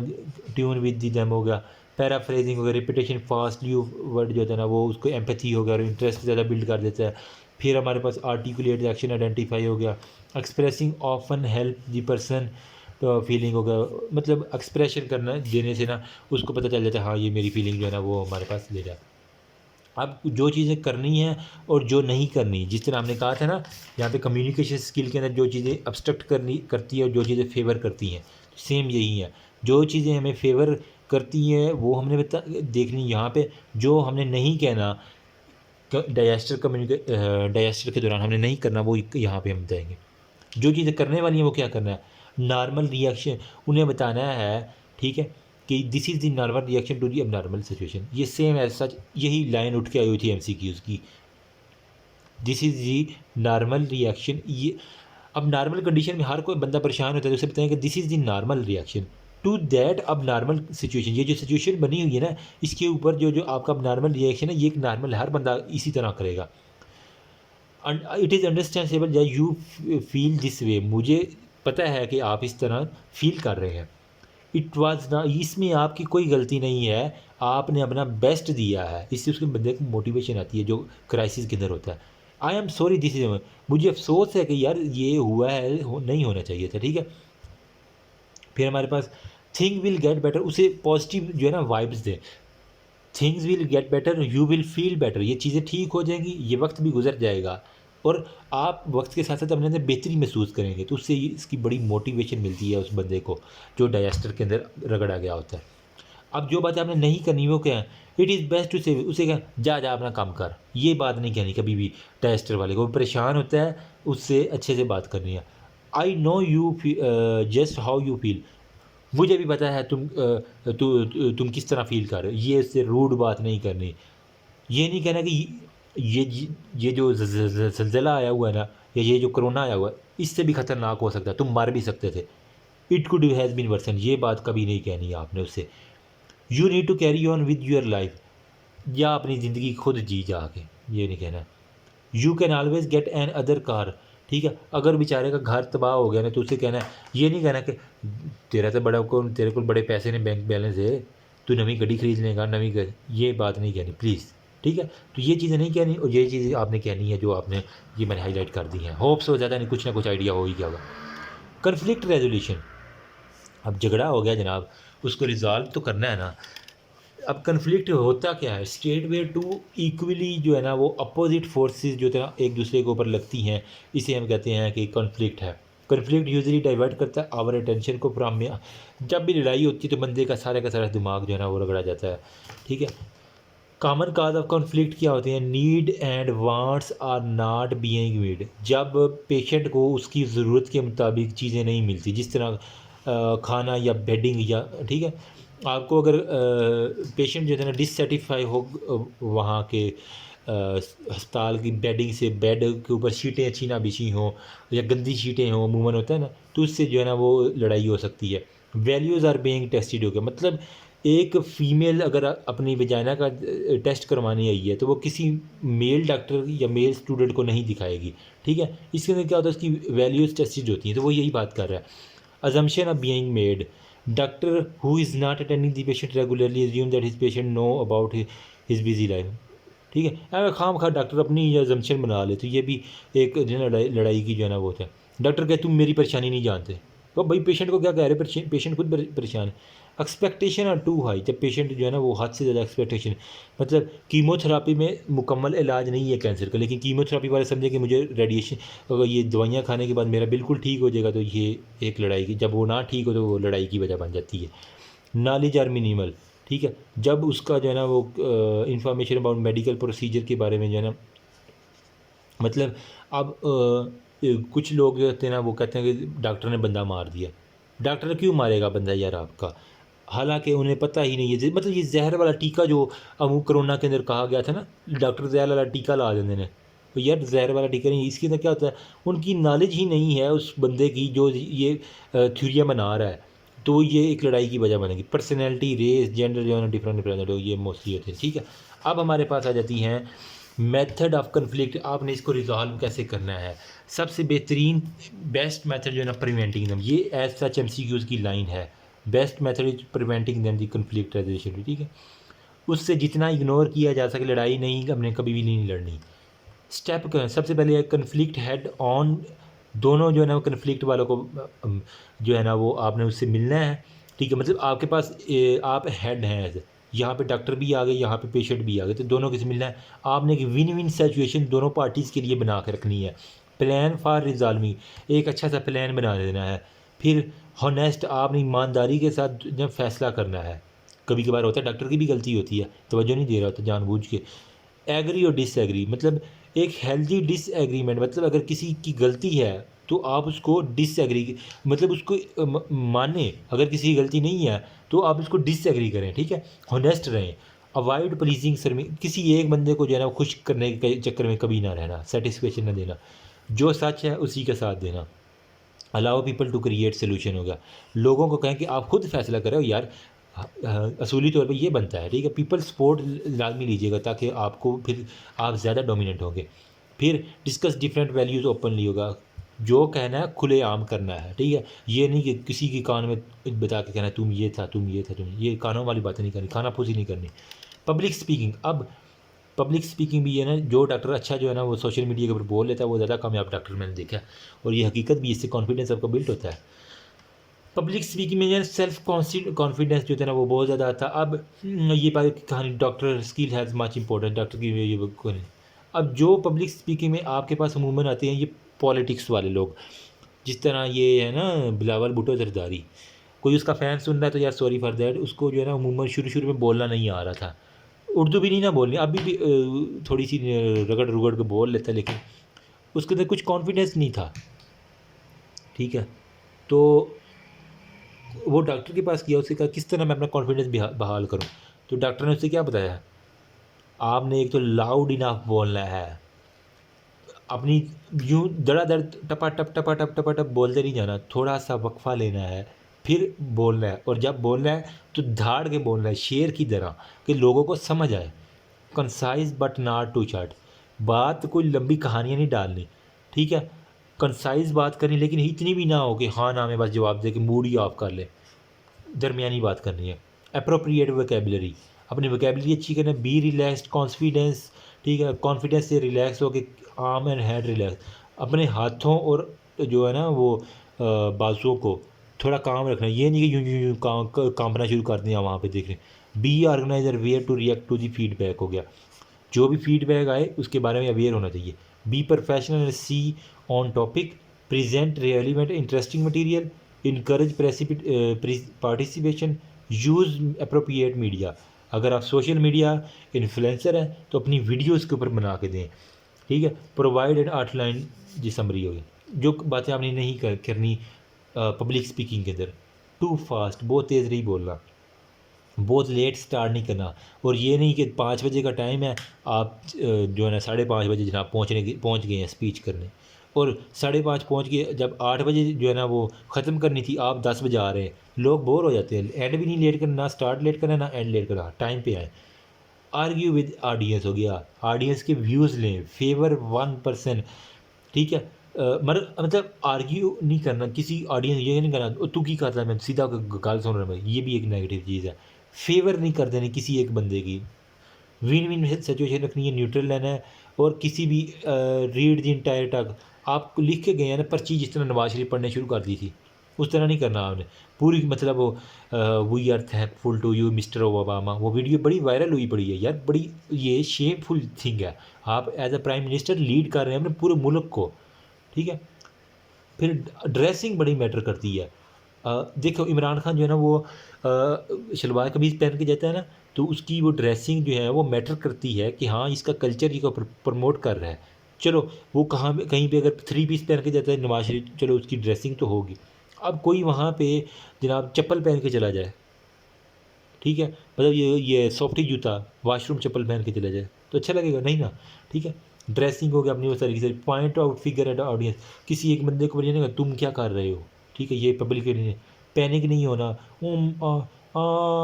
ट्यून विद दी देम हो गया, पैराफ्रेजिंग हो गया, रिपीटेशन फास्टली वर्ड जो होता है ना वो उसको एम्पैथी हो गया और इंटरेस्ट ज़्यादा बिल्ड कर देता है। फिर हमारे पास आर्टिकुलेट एक्शन आइडेंटिफाई हो गया, expressing often help the person, तो फीलिंग हो गया, मतलब एक्सप्रेशन करना देने से ना उसको पता चल जाता है हाँ ये मेरी फीलिंग जो है ना वो हमारे पास ले जाए। अब जो चीज़ें करनी हैं और जो नहीं करनी, जिस तरह हमने कहा था ना यहाँ पे कम्युनिकेशन स्किल के अंदर जो चीज़ें अब्स्ट्रक्ट करती है और जो चीज़ें फेवर करती हैं, सेम यही है। जो चीज़ें हमें फेवर करती हैं वो हमने देखनी, यहाँ पे जो हमने नहीं कहना डायस्टर के दौरान हमने नहीं करना वो यहाँ पे हम बताएंगे। जो चीज़ें करने वाली हैं वो क्या करना है, नॉर्मल रिएक्शन उन्हें बताना है, ठीक है, कि this is the normal reaction to the abnormal situation. ये सेम एज सच यही लाइन उठ के आई हुई थी MCQs की, this is the normal reaction. ये अब नॉर्मल कंडीशन में हर कोई बंदा परेशान होता है तो उसे बताएं कि this is the normal reaction to that अब नॉर्मल सिचुएशन। ये जो सिचुएशन बनी हुई है ना इसके ऊपर जो जो आपका अब नॉर्मल रिएक्शन है ये एक नॉर्मल हर बंदा इसी तरह करेगा। It is understandable that you feel this way, मुझे पता है कि आप इस तरह फील कर रहे हैं। इट वाज ना, इसमें आपकी कोई गलती नहीं है, आपने अपना बेस्ट दिया है, इससे उसके बंदे को मोटिवेशन आती है जो क्राइसिस के अंदर होता है। I am sorry this is, मुझे अफसोस है कि यार ये हुआ है, नहीं होना चाहिए था, ठीक है। फिर हमारे पास थिंग विल गेट बेटर, उसे पॉजिटिव जो है ना vibes they, things will get better, you will feel better, ये चीज़ें ठीक हो जाएंगी, ये वक्त भी गुजर जाएगा और आप वक्त के साथ साथ अपने अंदर बेहतरी महसूस करेंगे, तो उससे इसकी बड़ी मोटिवेशन मिलती है उस बंदे को जो डायस्टर के अंदर रगड़ा गया होता है। अब जो बात आपने नहीं करनी वो क्या है, इट इज़ बेस्ट टू से उसे क्या, जा जा अपना काम कर, ये बात नहीं कहनी कभी भी डायस्टर वाले को, परेशान होता है उससे अच्छे से बात करनी है। I know you just how you feel, मुझे भी पता है तुम किस तरह फील कर रहे हो, ये इससे रूड बात नहीं करनी। ये नहीं कहना कि ये जो ज़लज़ला आया हुआ है ना या ये जो कोरोना आया हुआ है इससे भी ख़तरनाक हो सकता है, तुम मर भी सकते थे, it could has been worsen, ये बात कभी नहीं कहनी है आपने उससे। You need to carry on with your life, या अपनी ज़िंदगी खुद जी जाके, ये नहीं कहना। You can always get another car, ठीक है। अगर बेचारे का घर तबाह हो गया ना तो उसे कहना है, ये नहीं कहना कि तेरा तो बड़ा को तेरे को बड़े पैसे ने बैंक बैलेंस है, तू नवी गड्डी खरीद लेगा, नवी घर, ये बात नहीं कहनी प्लीज़, ठीक है। तो ये चीज़ें नहीं कहनी, और ये चीज़ें आपने कहनी है जो आपने ये मैंने हाईलाइट कर दी हैं। होप्स हो ज़्यादा नहीं, कुछ ना कुछ आइडिया हो ही गया होगा। कन्फ्लिक्ट रेजोल्यूशन, अब झगड़ा हो गया जनाब, उसको रिज़ॉल्व तो करना है ना। अब कन्फ्लिक्ट होता क्या है, स्टेट वेयर टू इक्वली जो है ना वो अपोजिट फोर्सेस जो है ना एक दूसरे के ऊपर लगती हैं, इसे हम कहते हैं कि कन्फ्लिक्ट है। कन्फ्लिक्ट यूजली डाइवर्ट करता है आवर अटेंशन को फ्रॉम में। जब भी लड़ाई होती है तो बंदे का सारा दिमाग जो है ना वो रगड़ा जाता है, ठीक है। कॉमन काज ऑफ कॉन्फ्लिक्ट क्या होते हैं, need and wants are not being meet, जब पेशेंट को उसकी ज़रूरत के मुताबिक चीज़ें नहीं मिलती, जिस तरह खाना या बेडिंग या, ठीक है। आपको अगर पेशेंट जो है ना डिससेटिस्फाई हो वहाँ के अस्पताल की बेडिंग से, बेड के ऊपर शीटें अच्छी ना बिछी हों या गंदी शीटें हों, अमूमन होता है ना, तो उससे जो है ना वो लड़ाई हो सकती है। वैल्यूज़ आर बीइंग टेस्टेड हो गया, मतलब एक फ़ीमेल अगर अपनी वजाइना का टेस्ट करवाने आई है तो वो किसी मेल डॉक्टर या मेल स्टूडेंट को नहीं दिखाएगी, ठीक है। इसके अंदर क्या होता है, उसकी वैल्यूज़ टेस्टेड होती हैं, तो वो यही बात कर रहा है। Assumption of being made, doctor who is not attending the patient regularly assume that his patient know about his busy life, ठीक है। अगर खाम खा डॉक्टर अपनी अजम्पशन बना ले तो ये भी एक जो है ना लड़ाई की जो है ना वो होता है। डॉक्टर कहे तुम मेरी परेशानी नहीं जानते, तो भाई पेशेंट को क्या कह रहे हैं, पेशेंट खुद परेशान है। एक्सपेक्टेशन आर टू हाई, जब पेशेंट जो है ना वो हद से ज़्यादा एक्सपेक्टेशन, मतलब कीमोथेरापी में मुकम्मल इलाज नहीं है कैंसर का, लेकिन कीमोथेरापी वाले समझे कि मुझे रेडिएशन, अगर ये दवाइयाँ खाने के बाद मेरा बिल्कुल ठीक हो जाएगा, तो ये एक लड़ाई की, जब वो ना ठीक हो तो वो लड़ाई की वजह बन जाती है। नॉलेज आर मिनिमल, ठीक है, जब उसका जो है ना वो इंफॉर्मेशन अबाउट मेडिकल प्रोसीजर के बारे में जो है ना, मतलब अब कुछ लोग जो होते हैं ना वो कहते हैं कि डॉक्टर ने बंदा मार दिया। डॉक्टर क्यों मारेगा बंदा यार आपका, हालांकि उन्हें पता ही नहीं है, मतलब ये जहर वाला टीका जो अमूक कोरोना के अंदर कहा गया था ना, डॉक्टर जहर वाला टीका ला देते हैं, तो यार जहर वाला टीका नहीं, इसके अंदर क्या होता है, उनकी नॉलेज ही नहीं है उस बंदे की जो ये थ्योरियाँ बना रहा है, तो ये एक लड़ाई की वजह बनेगी। पर्सनैलिटी, रेस, जेंडर जो है ना डिफरेंट ये मोस्टली होते हैं, ठीक है। अब हमारे पास आ जाती हैं मेथड ऑफ कन्फ्लिक्ट, आपने इसको रिजॉल्व कैसे करना है। सबसे बेहतरीन बेस्ट मेथड जो है ना प्रिवेंटिंग दम, ये एज सच MCQs की लाइन है, best method is preventing them the conflict resolution, ठीक है। उससे जितना इग्नोर किया जा सके, लड़ाई नहीं हमने कभी भी नहीं लड़नी। स्टेप सबसे पहले कन्फ्लिक्ट हेड ऑन, दोनों जो है ना वो कन्फ्लिक्ट वालों को जो है ना वो आपने उससे मिलना है, ठीक है। मतलब आपके पास आप हेड हैं ऐसे, यहाँ पे डॉक्टर भी आ गए, यहाँ पे पेशेंट भी आ गए, तो दोनों किसे मिलना है, आपने एक विन विन सिचुएशन दोनों पार्टीज़ के लिए बना के रखनी है। प्लान फॉर रिजॉल्विंग, एक अच्छा सा प्लान बना देना है। फिर हॉनेस्ट, आपने ईमानदारी के साथ जब फैसला करना है, कभी कभार होता है डॉक्टर की भी गलती होती है, तवज्जो नहीं दे रहा होता जानबूझ के। एग्री और डिसएग्री, मतलब एक हेल्दी डिसएग्रीमेंट, मतलब अगर किसी की गलती है तो आप उसको डिसएग्री, मतलब उसको माने, अगर किसी की गलती नहीं है तो आप उसको डिसएग्री करें, ठीक है। होनेस्ट रहें। अवॉइड प्लीजिंग सर्विंग, किसी एक बंदे को जो है ना खुश करने के चक्कर में कभी ना रहना, सेटिस्फेक्शन ना देना, जो सच है उसी का साथ देना। Allow people to create solution होगा, लोगों को कहें कि आप खुद फैसला करो यार, असूली तौर पे ये बनता है, ठीक है। पीपल सपोर्ट लाजमी लीजिएगा ताकि आपको फिर आप ज़्यादा डोमिनेंट होंगे। फिर डिस्कस डिफरेंट वैल्यूज़ ओपनली होगा, जो कहना है खुले आम करना है, ठीक है। ये नहीं कि किसी के कान में बता के कहना तुम ये था, तुम ये था, तुम ये, कानों वाली बातें नहीं करनी, खाना फूसी नहीं करनी। पब्लिक स्पीकिंग, अब पब्लिक स्पीकिंग भी है ना, जो डॉक्टर अच्छा जो है ना वो सोशल मीडिया के ऊपर बोल लेता है वो ज़्यादा कामयाब डॉक्टर मैंने देखा है, और ये हकीकत भी, इससे कॉन्फिडेंस आपका बिल्ड होता है। पब्लिक स्पीकिंग में सेल्फ कॉन्फिडेंस जो है ना वो बहुत ज़्यादा आता है। अब ये बात की कहानी, doctor skill has much important, doctor की ये अब जो पब्लिक स्पीकिंग में आपके पास अमूमन आते हैं ये पॉलिटिक्स वाले लोग, जिस तरह ये है ना बिलावल भुट्टो जरदारी, कोई उसका फ़ैन सुन रहा है तो यार सॉरी फॉर दैट, उसको जो है ना अमूमन शुरू में बोलना नहीं आ रहा था, उर्दू भी नहीं ना बोलनी, अभी भी थोड़ी सी रगड़ रुगड़ के बोल लेता है, लेकिन उसके अंदर कुछ कॉन्फिडेंस नहीं था, ठीक है। तो वो डॉक्टर के पास किया, उससे कहा किस तरह मैं अपना कॉन्फिडेंस बहाल करूं, तो डॉक्टर ने उससे क्या बताया, आपने एक तो लाउड इनफ बोलना है, अपनी यूँ धड़ाधड़ टपा टप बोलते नहीं जाना, थोड़ा सा वक्फा लेना है, फिर बोलना है, और जब बोलना है तो धाड़ के बोलना है शेर की तरह, कि लोगों को समझ आए। Concise but not too short, बात कोई लंबी कहानियाँ नहीं डालनी, ठीक है। कंसाइज बात करनी, लेकिन इतनी भी ना हो कि हाँ ना में बस जवाब दे के मूड ही ऑफ कर ले, दरमियानी बात करनी है। अप्रोप्रिएट वोकेबलरी, अपनी वोकेबलरी अच्छी करना। बी रिलैक्सड कॉन्फिडेंस, ठीक है, कॉन्फिडेंस से रिलैक्स हो के आर्म एंड हेड रिलैक्स, अपने हाथों और जो है ना वो बाजुओं को थोड़ा काम रखना, ये नहीं कि यूं यूं यूं कांपना शुरू कर दिया वहाँ पे देख रहे। Be organiser where to react to the feedback हो गया, जो भी फीडबैक आए उसके बारे में अवेयर होना चाहिए। Be professional, see on topic, present relevant interesting material, encourage participation, use appropriate media. अगर आप सोशल मीडिया इन्फ्लुएंसर हैं तो अपनी वीडियोज़ के ऊपर बना के दें, ठीक है। प्रोवाइड एंड आउटलाइन जी समरी होगी, जो बातें आपने नहीं करनी पब्लिक स्पीकिंग के अंदर। टू फास्ट, बहुत तेज़ नहीं बोलना, बहुत लेट स्टार्ट नहीं करना, और ये नहीं कि 5 बजे का टाइम है आप जो है ना 5:30 बजे जनाब पहुँच गए हैं स्पीच करने, और 5:30 पहुँच गए, जब 8 बजे जो है ना वो ख़त्म करनी थी आप 10 बजे आ रहे हैं, लोग बोर हो जाते हैं। एंड भी नहीं लेट करना, ना स्टार्ट लेट करना ना एंड लेट करना, टाइम पे आए। आर्ग्यू विद ऑडियंस हो गया, ऑडियंस के व्यूज़ लें, फेवर 1%, ठीक है। मतलब आर्ग्यू नहीं करना किसी ऑडियंस, ये नहीं करना तू की करता है मैं सीधा गल सुन रहा हूँ, ये भी एक नेगेटिव चीज़ है। फेवर नहीं कर देनी किसी एक बंदे की, विन विन सिचुएशन रखनी है, न्यूट्रल लेना है। और किसी भी रीड दी इंटायर टक, आप लिख के गए हैं ना पर्ची, जिस तरह नवाज शरीफ पढ़ने शुरू कर दी थी उस तरह नहीं करना आपने पूरी, मतलब वो we are thankful to you mister Obama, वो वीडियो बड़ी वायरल हुई पड़ी है यार, बड़ी ये शेमफुल थिंग है। आप as a prime minister lead कर रहे हैं अपने पूरे मुल्क को, ठीक है। फिर ड्रेसिंग बड़ी मैटर करती है। देखो इमरान खान जो है ना वो शलवार कमीज़ पहन के जाता है ना, तो उसकी वो ड्रेसिंग जो है वो मैटर करती है कि हाँ इसका कल्चर ही को प्रमोट कर रहा है। चलो वो कहाँ पे कहीं पे अगर 3 पीस पहन के जाता है नवाज शरीफ, चलो उसकी ड्रेसिंग तो होगी। अब कोई वहाँ पे जनाब चप्पल पहन के चला जाए, ठीक है, मतलब ये सॉफ्टी जूता वाशरूम चप्पल पहन के चला जाए तो अच्छा लगेगा नहीं ना, ठीक है। ड्रेसिंग हो गया अपनी उस तरीके से, point out figure at audience, किसी एक बंदे को बोलिए ना तुम क्या कर रहे हो, ठीक है, ये पब्लिक के लिए। पैनिक नहीं होना,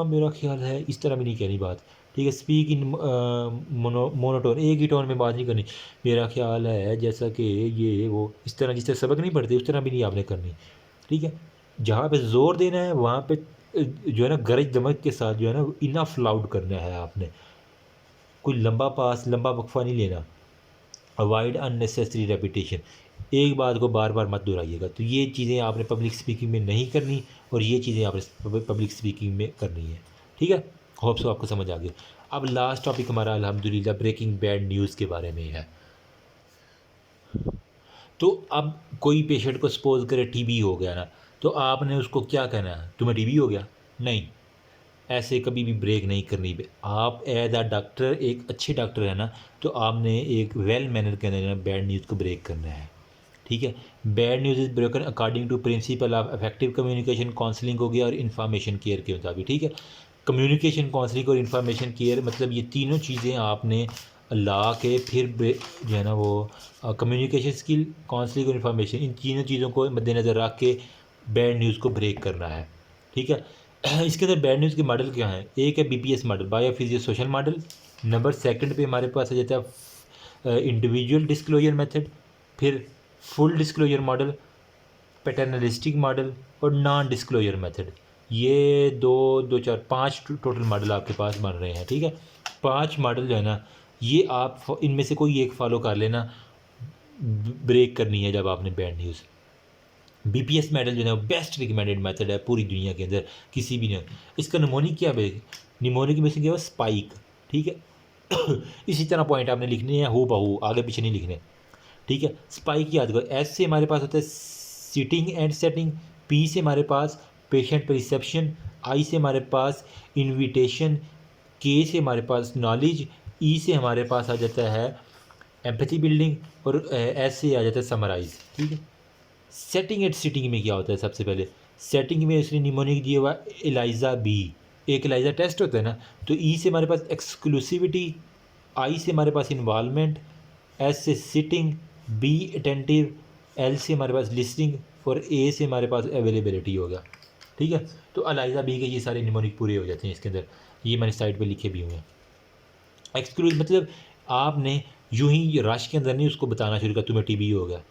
मेरा ख्याल है, इस तरह भी नहीं कहनी बात, ठीक है। स्पीक इन मोनोटोन, एक ही टोन में बात नहीं करनी, मेरा ख्याल है जैसा कि ये वो, इस तरह जिस तरह सबक नहीं पढ़ते उस तरह भी नहीं आपने करनी, ठीक है। जहाँ पे जोर देना है वहाँ पे जो है ना गरज दमक के साथ जो है ना इनफ लाउड करना है आपने, कोई लंबा पास लंबा वक्फा नहीं लेना। अवॉइड अननेसेसरी रेपिटेशन, एक बात को बार बार मत दोहराइएगा, तो ये चीज़ें आपने पब्लिक स्पीकिंग में नहीं करनी, और ये चीज़ें आपने पब्लिक स्पीकिंग में करनी है, ठीक है। होप सो आपको समझ आ गया। अब लास्ट टॉपिक हमारा अल्हम्दुलिल्लाह ब्रेकिंग बैड न्यूज़ के बारे में है। तो अब कोई पेशेंट को सपोज करे टीबी हो गया ना, तो आपने उसको क्या कहना है, तुम्हें टीबी हो गया, नहीं, ऐसे कभी भी ब्रेक नहीं करनी। आप एज अ डॉक्टर एक अच्छे डॉक्टर है ना, तो आपने एक वेल मैनर के अंदर बैड न्यूज़ को ब्रेक करना है, ठीक है। Bad news is broken according to principle of effective communication counselling हो गया और इन्फॉर्मेशन केयर के मुताबिक, ठीक है। कम्युनिकेशन काउंसलिंग और इन्फॉर्मेशन केयर, मतलब ये तीनों चीज़ें आपने ला के फिर जो है ना वो कम्युनिकेशन स्किल, काउंसलिंग और इन्फॉर्मेशन, इन तीनों चीज़ों को मद्देनज़र रख के बैड न्यूज़ को ब्रेक करना है, ठीक है। इसके अंदर बैड न्यूज़ के मॉडल क्या हैं, एक है BPS model, bio physio social model. Number second पे हमारे पास आ जाता है इंडिविजुअल डिस्क्लोजर मेथड, फिर full disclosure model, paternalistic model और नॉन डिस्क्लोजर मेथड। ये 5 टोटल मॉडल आपके पास बन रहे हैं, ठीक है। 5 मॉडल जो है ना ये आप इनमें से कोई एक फॉलो कर लेना, ब्रेक करनी है जब आपने बैड न्यूज़। बीपीएस मॉडल जो है बेस्ट रिकमेंडेड मेथड है पूरी दुनिया के अंदर, किसी भी ने। इसका निमोनिक क्या है, निमोनिक में से क्या है स्पाइक, ठीक है। इसी तरह पॉइंट आपने लिखने हैं, हो बहू आगे पीछे नहीं लिखने, ठीक है। स्पाइक याद करो, एस से हमारे पास होता है सिटिंग एंड सेटिंग, पी से हमारे पास पेशेंट परसेप्शन, आई से हमारे पास इन्विटेशन, के से हमारे पास नॉलेज, ई से हमारे पास आ जाता है एम्पैथी बिल्डिंग, और एस से आ जाता है समराइज, ठीक है। सेटिंग एंड सिटिंग में क्या होता है, सबसे पहले सेटिंग में इसने निमोनिक दिया हुआ एलाइजा बी, एक एलाइजा टेस्ट होता है ना, तो ई से हमारे पास एक्सक्लूसिविटी, आई से हमारे पास इन्वॉल्वमेंट, एस से सिटिंग, बी अटेंटिव, एल से हमारे पास लिसनिंग, और ए से हमारे पास अवेलेबिलिटी होगा, ठीक है। तो एलाइजा बी के ये सारे निमोनिक पूरे हो जाते हैं इसके अंदर, ये मैंने साइड पे लिखे भी हुए हैं। एक्सक्लूसिव मतलब आपने यूं ही रश के अंदर नहीं उसको बताना शुरू कर तुम्हें टीबी हो गया।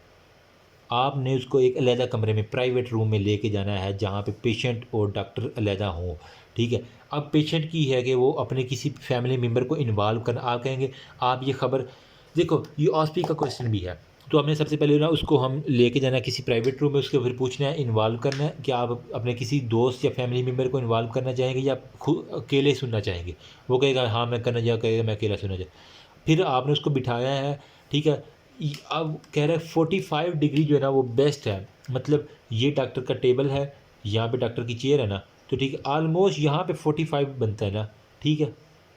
आपने उसको एक अलहदा कमरे में प्राइवेट रूम में लेके जाना है जहाँ पे पेशेंट और डॉक्टर अलहदा हों, ठीक है। अब पेशेंट की है कि वो अपने किसी फैमिली मेम्बर को इन्वॉल्व करना, आप कहेंगे आप ये खबर देखो, ये ऑस्पी का क्वेश्चन भी है। तो हमने सबसे पहले ना उसको हम लेके जाना है किसी प्राइवेट रूम में, उसको फिर पूछना है इन्वॉल्व करना है कि आप अपने किसी दोस्त या फैमिली मेम्बर को इन्वॉल्व करना चाहेंगे या खुद अकेले सुनना चाहेंगे। वो कहेगा हाँ मैं करना चाहूँगा, कहेगा मैं अकेला सुनना चाहूँ। फिर आपने उसको बिठाया है, ठीक है। अब कह रहा है 45 डिग्री जो है ना वो बेस्ट है, मतलब ये डॉक्टर का टेबल है, यहाँ पे डॉक्टर की चेयर है ना, तो ठीक है ऑलमोस्ट यहाँ पे 45 बनता है ना, ठीक है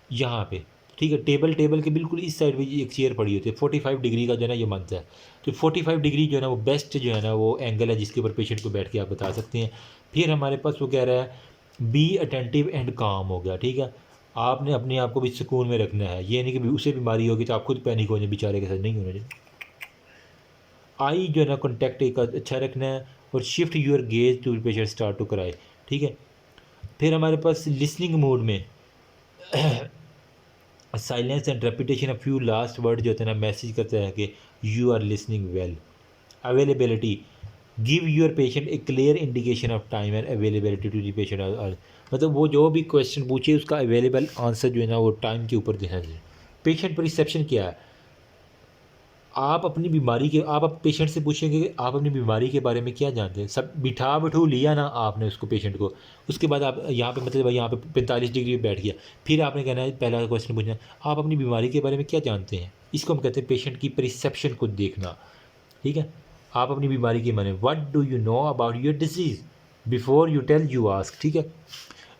यहाँ पे, ठीक है। टेबल के बिल्कुल इस साइड पे एक चेयर पड़ी होती है, 45 डिग्री का जो है ना ये बनता है। तो 45 डिग्री जो है ना वो बेस्ट जो है ना वो एंगल है जिसके ऊपर पेशेंट को बैठ के आप बता सकते हैं। फिर हमारे पास वो कह रहा है बी अटेंटिव एंड काम हो गया, ठीक है। आपने अपने आप को भी सुकून में रखना है, ये नहीं कि उसे बीमारी होगी तो आप खुद पैनिक हो जाए, बेचारे के साथ नहीं होना चाहिए। आई जो है ना कॉन्टैक्ट एक अच्छा रखना है, और shift your gaze to patient start to कराए, ठीक है। फिर हमारे पास लिसनिंग मोड में silence and repetition of few last word जो होते हैं ना मैसेज करता है कि you are listening well. Availability, give your patient a clear indication of time and availability to the patient, मतलब वो जो भी क्वेश्चन पूछे उसका अवेलेबल आंसर जो है ना वो टाइम के ऊपर देना चाहिए। पेशेंट परिसेप्शन क्या है, आप अपनी बीमारी के आप पेशेंट से पूछेंगे कि आप अपनी बीमारी के बारे में क्या जानते हैं, सब बिठू लिया ना आपने उसको पेशेंट को, उसके बाद आप यहाँ पे मतलब यहाँ पे 45 डिग्री पे बैठ गया, फिर आपने कहना है पहला क्वेश्चन पूछना है आप अपनी बीमारी के बारे में क्या जानते हैं। इसको हम कहते हैं पेशेंट की परिसेप्शन को देखना, ठीक है। आप अपनी बीमारी के बारे में what do you know about your disease before you tell you ask, ठीक है।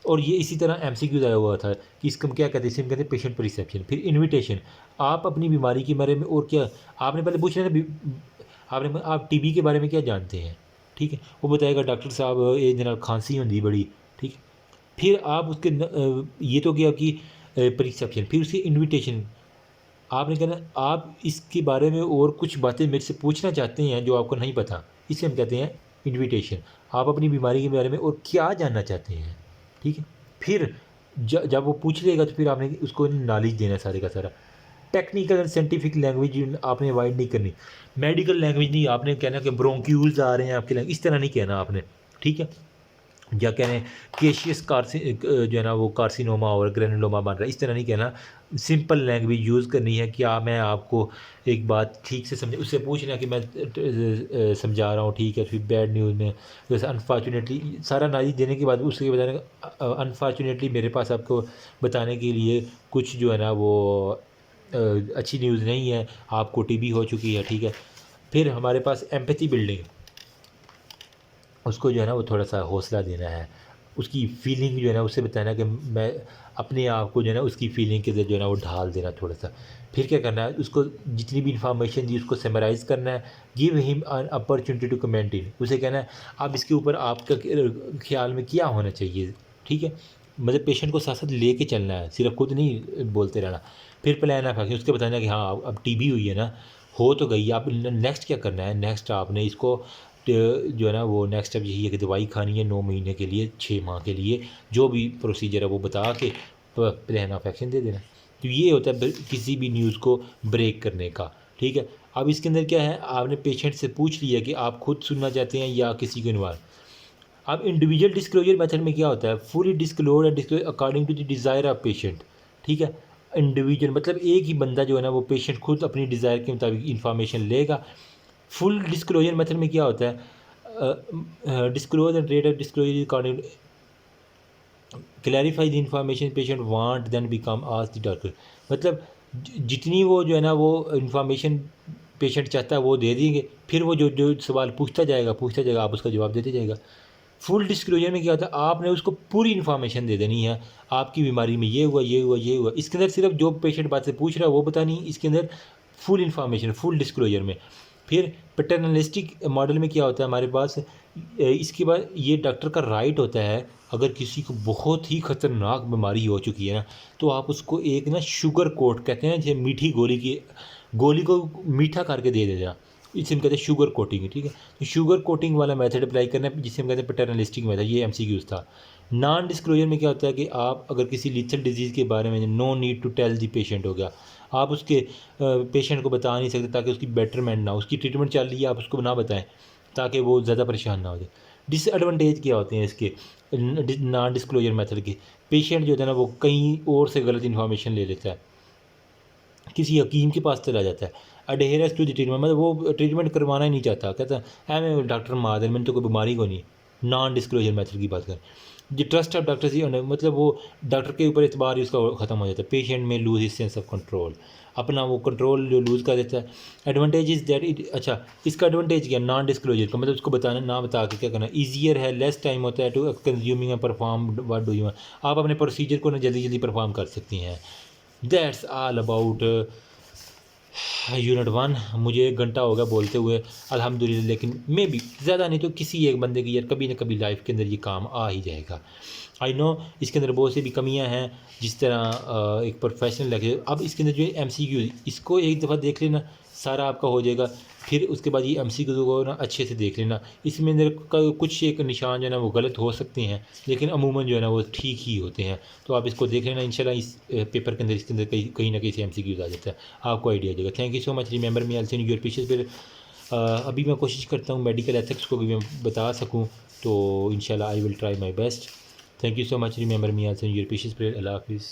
और ये इसी तरह एमसीक्यूज आया हुआ था कि इसको हम क्या कहते हैं, इसे हम कहते हैं पेशेंट परिसेप्शन। फिर इन्विटेशन, आप अपनी बीमारी के बारे में और क्या आपने पहले पूछना था, आपने आप टीबी के बारे में क्या जानते हैं, ठीक है। वो बताएगा डॉक्टर साहब ये जनाब खांसी होती बड़ी, ठीक है। फिर आप उसके ये तो गया आपकी परिसेप्शन। फिर उसकी इन्विटेशन, आपने कहना आप इसके बारे में और कुछ बातें मेरे से पूछना चाहते हैं जो आपको नहीं पता, इसे हम कहते हैं इन्विटेशन। आप अपनी बीमारी के बारे में और क्या जानना चाहते हैं, ठीक है। फिर जब वो पूछ लेगा तो फिर आपने उसको नॉलेज देना है सारे का सारा। टेक्निकल एंड साइंटिफिक लैंग्वेज आपने अवॉइड नहीं करनी, मेडिकल लैंग्वेज नहीं आपने कहना कि ब्रोंक्यूल्स आ रहे हैं आपके लैंग्वेज, इस तरह नहीं कहना आपने, ठीक है। या कह रहे हैं केशियस जो है ना वो कार्सिनोमा और ग्रेनुलोमा बन रहा है, इस तरह नहीं कहना। सिंपल लैंग्वेज यूज़ करनी है। क्या मैं आपको एक बात ठीक से समझ, उससे पूछना कि मैं समझा रहा हूँ, ठीक है। फिर बैड न्यूज़ में जैसे अनफॉर्चुनेटली सारा नॉलेज देने के बाद उसके बताने का अनफॉर्चुनेटली मेरे पास आपको बताने के लिए कुछ जो है ना वो अच्छी न्यूज़ नहीं है, आपको टीबी हो चुकी है, ठीक है। फिर हमारे पास एम्पैथी बिल्डिंग, उसको जो है ना वो थोड़ा सा हौसला देना है, उसकी फीलिंग जो है ना उससे बताना कि मैं अपने आप को जो है ना उसकी फीलिंग के जो है ना वो ढाल देना थोड़ा सा। फिर क्या करना है, उसको जितनी भी इंफॉर्मेशन दी उसको समराइज़ करना है। Give him an opportunity to comment in, उसे कहना है अब इसके ऊपर आपका ख्याल में क्या होना चाहिए, ठीक है। मतलब पेशेंट को साथ साथ लेके चलना है, सिर्फ खुद नहीं बोलते रहना। फिर प्लान ऑफ एक्शन, उसके बताना कि हाँ अब टीबी हुई है ना, हो तो गई, आप नेक्स्ट क्या करना है। नेक्स्ट आपने इसको जो है ना वो नेक्स्ट स्टेप यही है कि दवाई खानी है 9 महीने के लिए, 6 माह के लिए, जो भी प्रोसीजर है वो बता के प्लान ऑफ एक्शन दे देना। तो ये होता है किसी भी न्यूज़ को ब्रेक करने का, ठीक है। अब इसके अंदर क्या है, आपने पेशेंट से पूछ लिया कि आप खुद सुनना चाहते हैं या किसी को इन्वॉल्व। अब इंडिविजुअल डिस्क्लोजर मेथड में क्या होता है, fully disclose and disclose according to the desire of patient, ठीक है। इंडिविजुअल मतलब एक ही बंदा जो है ना वो पेशेंट खुद अपनी डिज़ायर के मुताबिक इंफॉर्मेशन लेगा। फुल डिस्क्लोजर मेथड में क्या होता है, disclose and rate of disclosure according clarify the information patient want then become ask the doctor, मतलब जितनी वो जो है ना वो इंफॉर्मेशन पेशेंट चाहता है वो दे देंगे, फिर वो जो जो सवाल पूछता जाएगा आप उसका जवाब देते जाएगा। फुल डिस्क्लोजर में क्या होता है, आपने उसको पूरी इन्फॉर्मेशन दे देनी है, आपकी बीमारी में ये हुआ ये हुआ ये हुआ। इसके अंदर सिर्फ जो पेशेंट बात से पूछ रहा है वो बतानी, इसके अंदर फुल इन्फॉर्मेशन फुल डिस्क्लोजर में। फिर पैटर्नलिस्टिक मॉडल में क्या होता है हमारे पास, इसके बाद ये डॉक्टर का राइट होता है, अगर किसी को बहुत ही ख़तरनाक बीमारी हो चुकी है ना तो आप उसको एक ना शुगर कोट कहते हैं, जैसे मीठी गोली को मीठा करके दे देना, इसे हम कहते हैं शुगर कोटिंग, ठीक है। तो शुगर कोटिंग वाला मेथड अप्लाई करना है जिसे हम कहते हैं पैटर्नलिस्टिक मेथड, ये एमसीक्यूज था। नॉन डिस्क्लोजर में क्या होता है कि आप अगर किसी लीथल डिजीज़ के बारे में no need to tell the patient हो गया, आप उसके पेशेंट को बता नहीं सकते ताकि उसकी बेटरमेंट ना हो, उसकी ट्रीटमेंट चल रही है आप उसको ना बताएं ताकि वो ज़्यादा परेशान ना हो जाए। डिसएडवांटेज क्या होते हैं इसके नॉन डिस्क्लोजर मेथड के? पेशेंट जो है ना वो कहीं और से गलत इन्फॉर्मेशन ले लेता है, किसी हकीम के पास चला जाता है, अडेयरेंस टू द ट्रीटमेंट, मतलब वो ट्रीटमेंट करवाना ही नहीं चाहता, कहता है मैं डॉक्टर मार दे, मैंने तो कोई बीमारी को नहीं। नॉन डिस्क्लोजर मेथड की बात करें, जो ट्रस्ट ऑफ डॉक्टर्स ही मतलब वो डॉक्टर के ऊपर एतबार ही उसका ख़त्म हो जाता है। पेशेंट में lose his sense of control, अपना वो कंट्रोल जो लूज़ कर देता है। एडवांटेज इज़ दैट इट, अच्छा इसका एडवांटेज क्या, नॉन डिस्क्लोजर का मतलब उसको बताना ना बता के क्या करना, ईजियर है, लेस टाइम होता है to consuming and perform what do you, आप अपने प्रोसीजर को ना जल्दी जल्दी परफॉर्म कर सकती हैं। That's all about unit 1। मुझे 1 घंटा हो गया बोलते हुए अल्हम्दुलिल्लाह, लेकिन मे बी ज़्यादा नहीं तो किसी एक बंदे की यार कभी ना कभी लाइफ के अंदर ये काम आ ही जाएगा। आई नो इसके अंदर बहुत सी भी कमियां हैं, जिस तरह एक प्रोफेशनल लगे। अब इसके अंदर जो MCQ, इसको एक दफ़ा देख लेना सारा आपका हो जाएगा, फिर उसके बाद ये MCQ को ना अच्छे से देख लेना। इसमें अंदर कुछ एक निशान जो है ना वो गलत हो सकते हैं, लेकिन अमूमन जो है ना वो ठीक ही होते हैं। तो आप इसको देख लेना, इंशाल्लाह इस पेपर के अंदर इसके अंदर कहीं ना कहीं से MCQ आ जाता है, आपको आइडिया आ जाएगा। Thank you so much, remember me also in your pieces. फिर अभी मैं कोशिश करता हूँ मेडिकल एथिक्स को भी मैं बता सकूँ, तो इंशाल्लाह I will try my best. Thank you so much, remember me also in your pieces. फिर अल्लाह हाफिज़।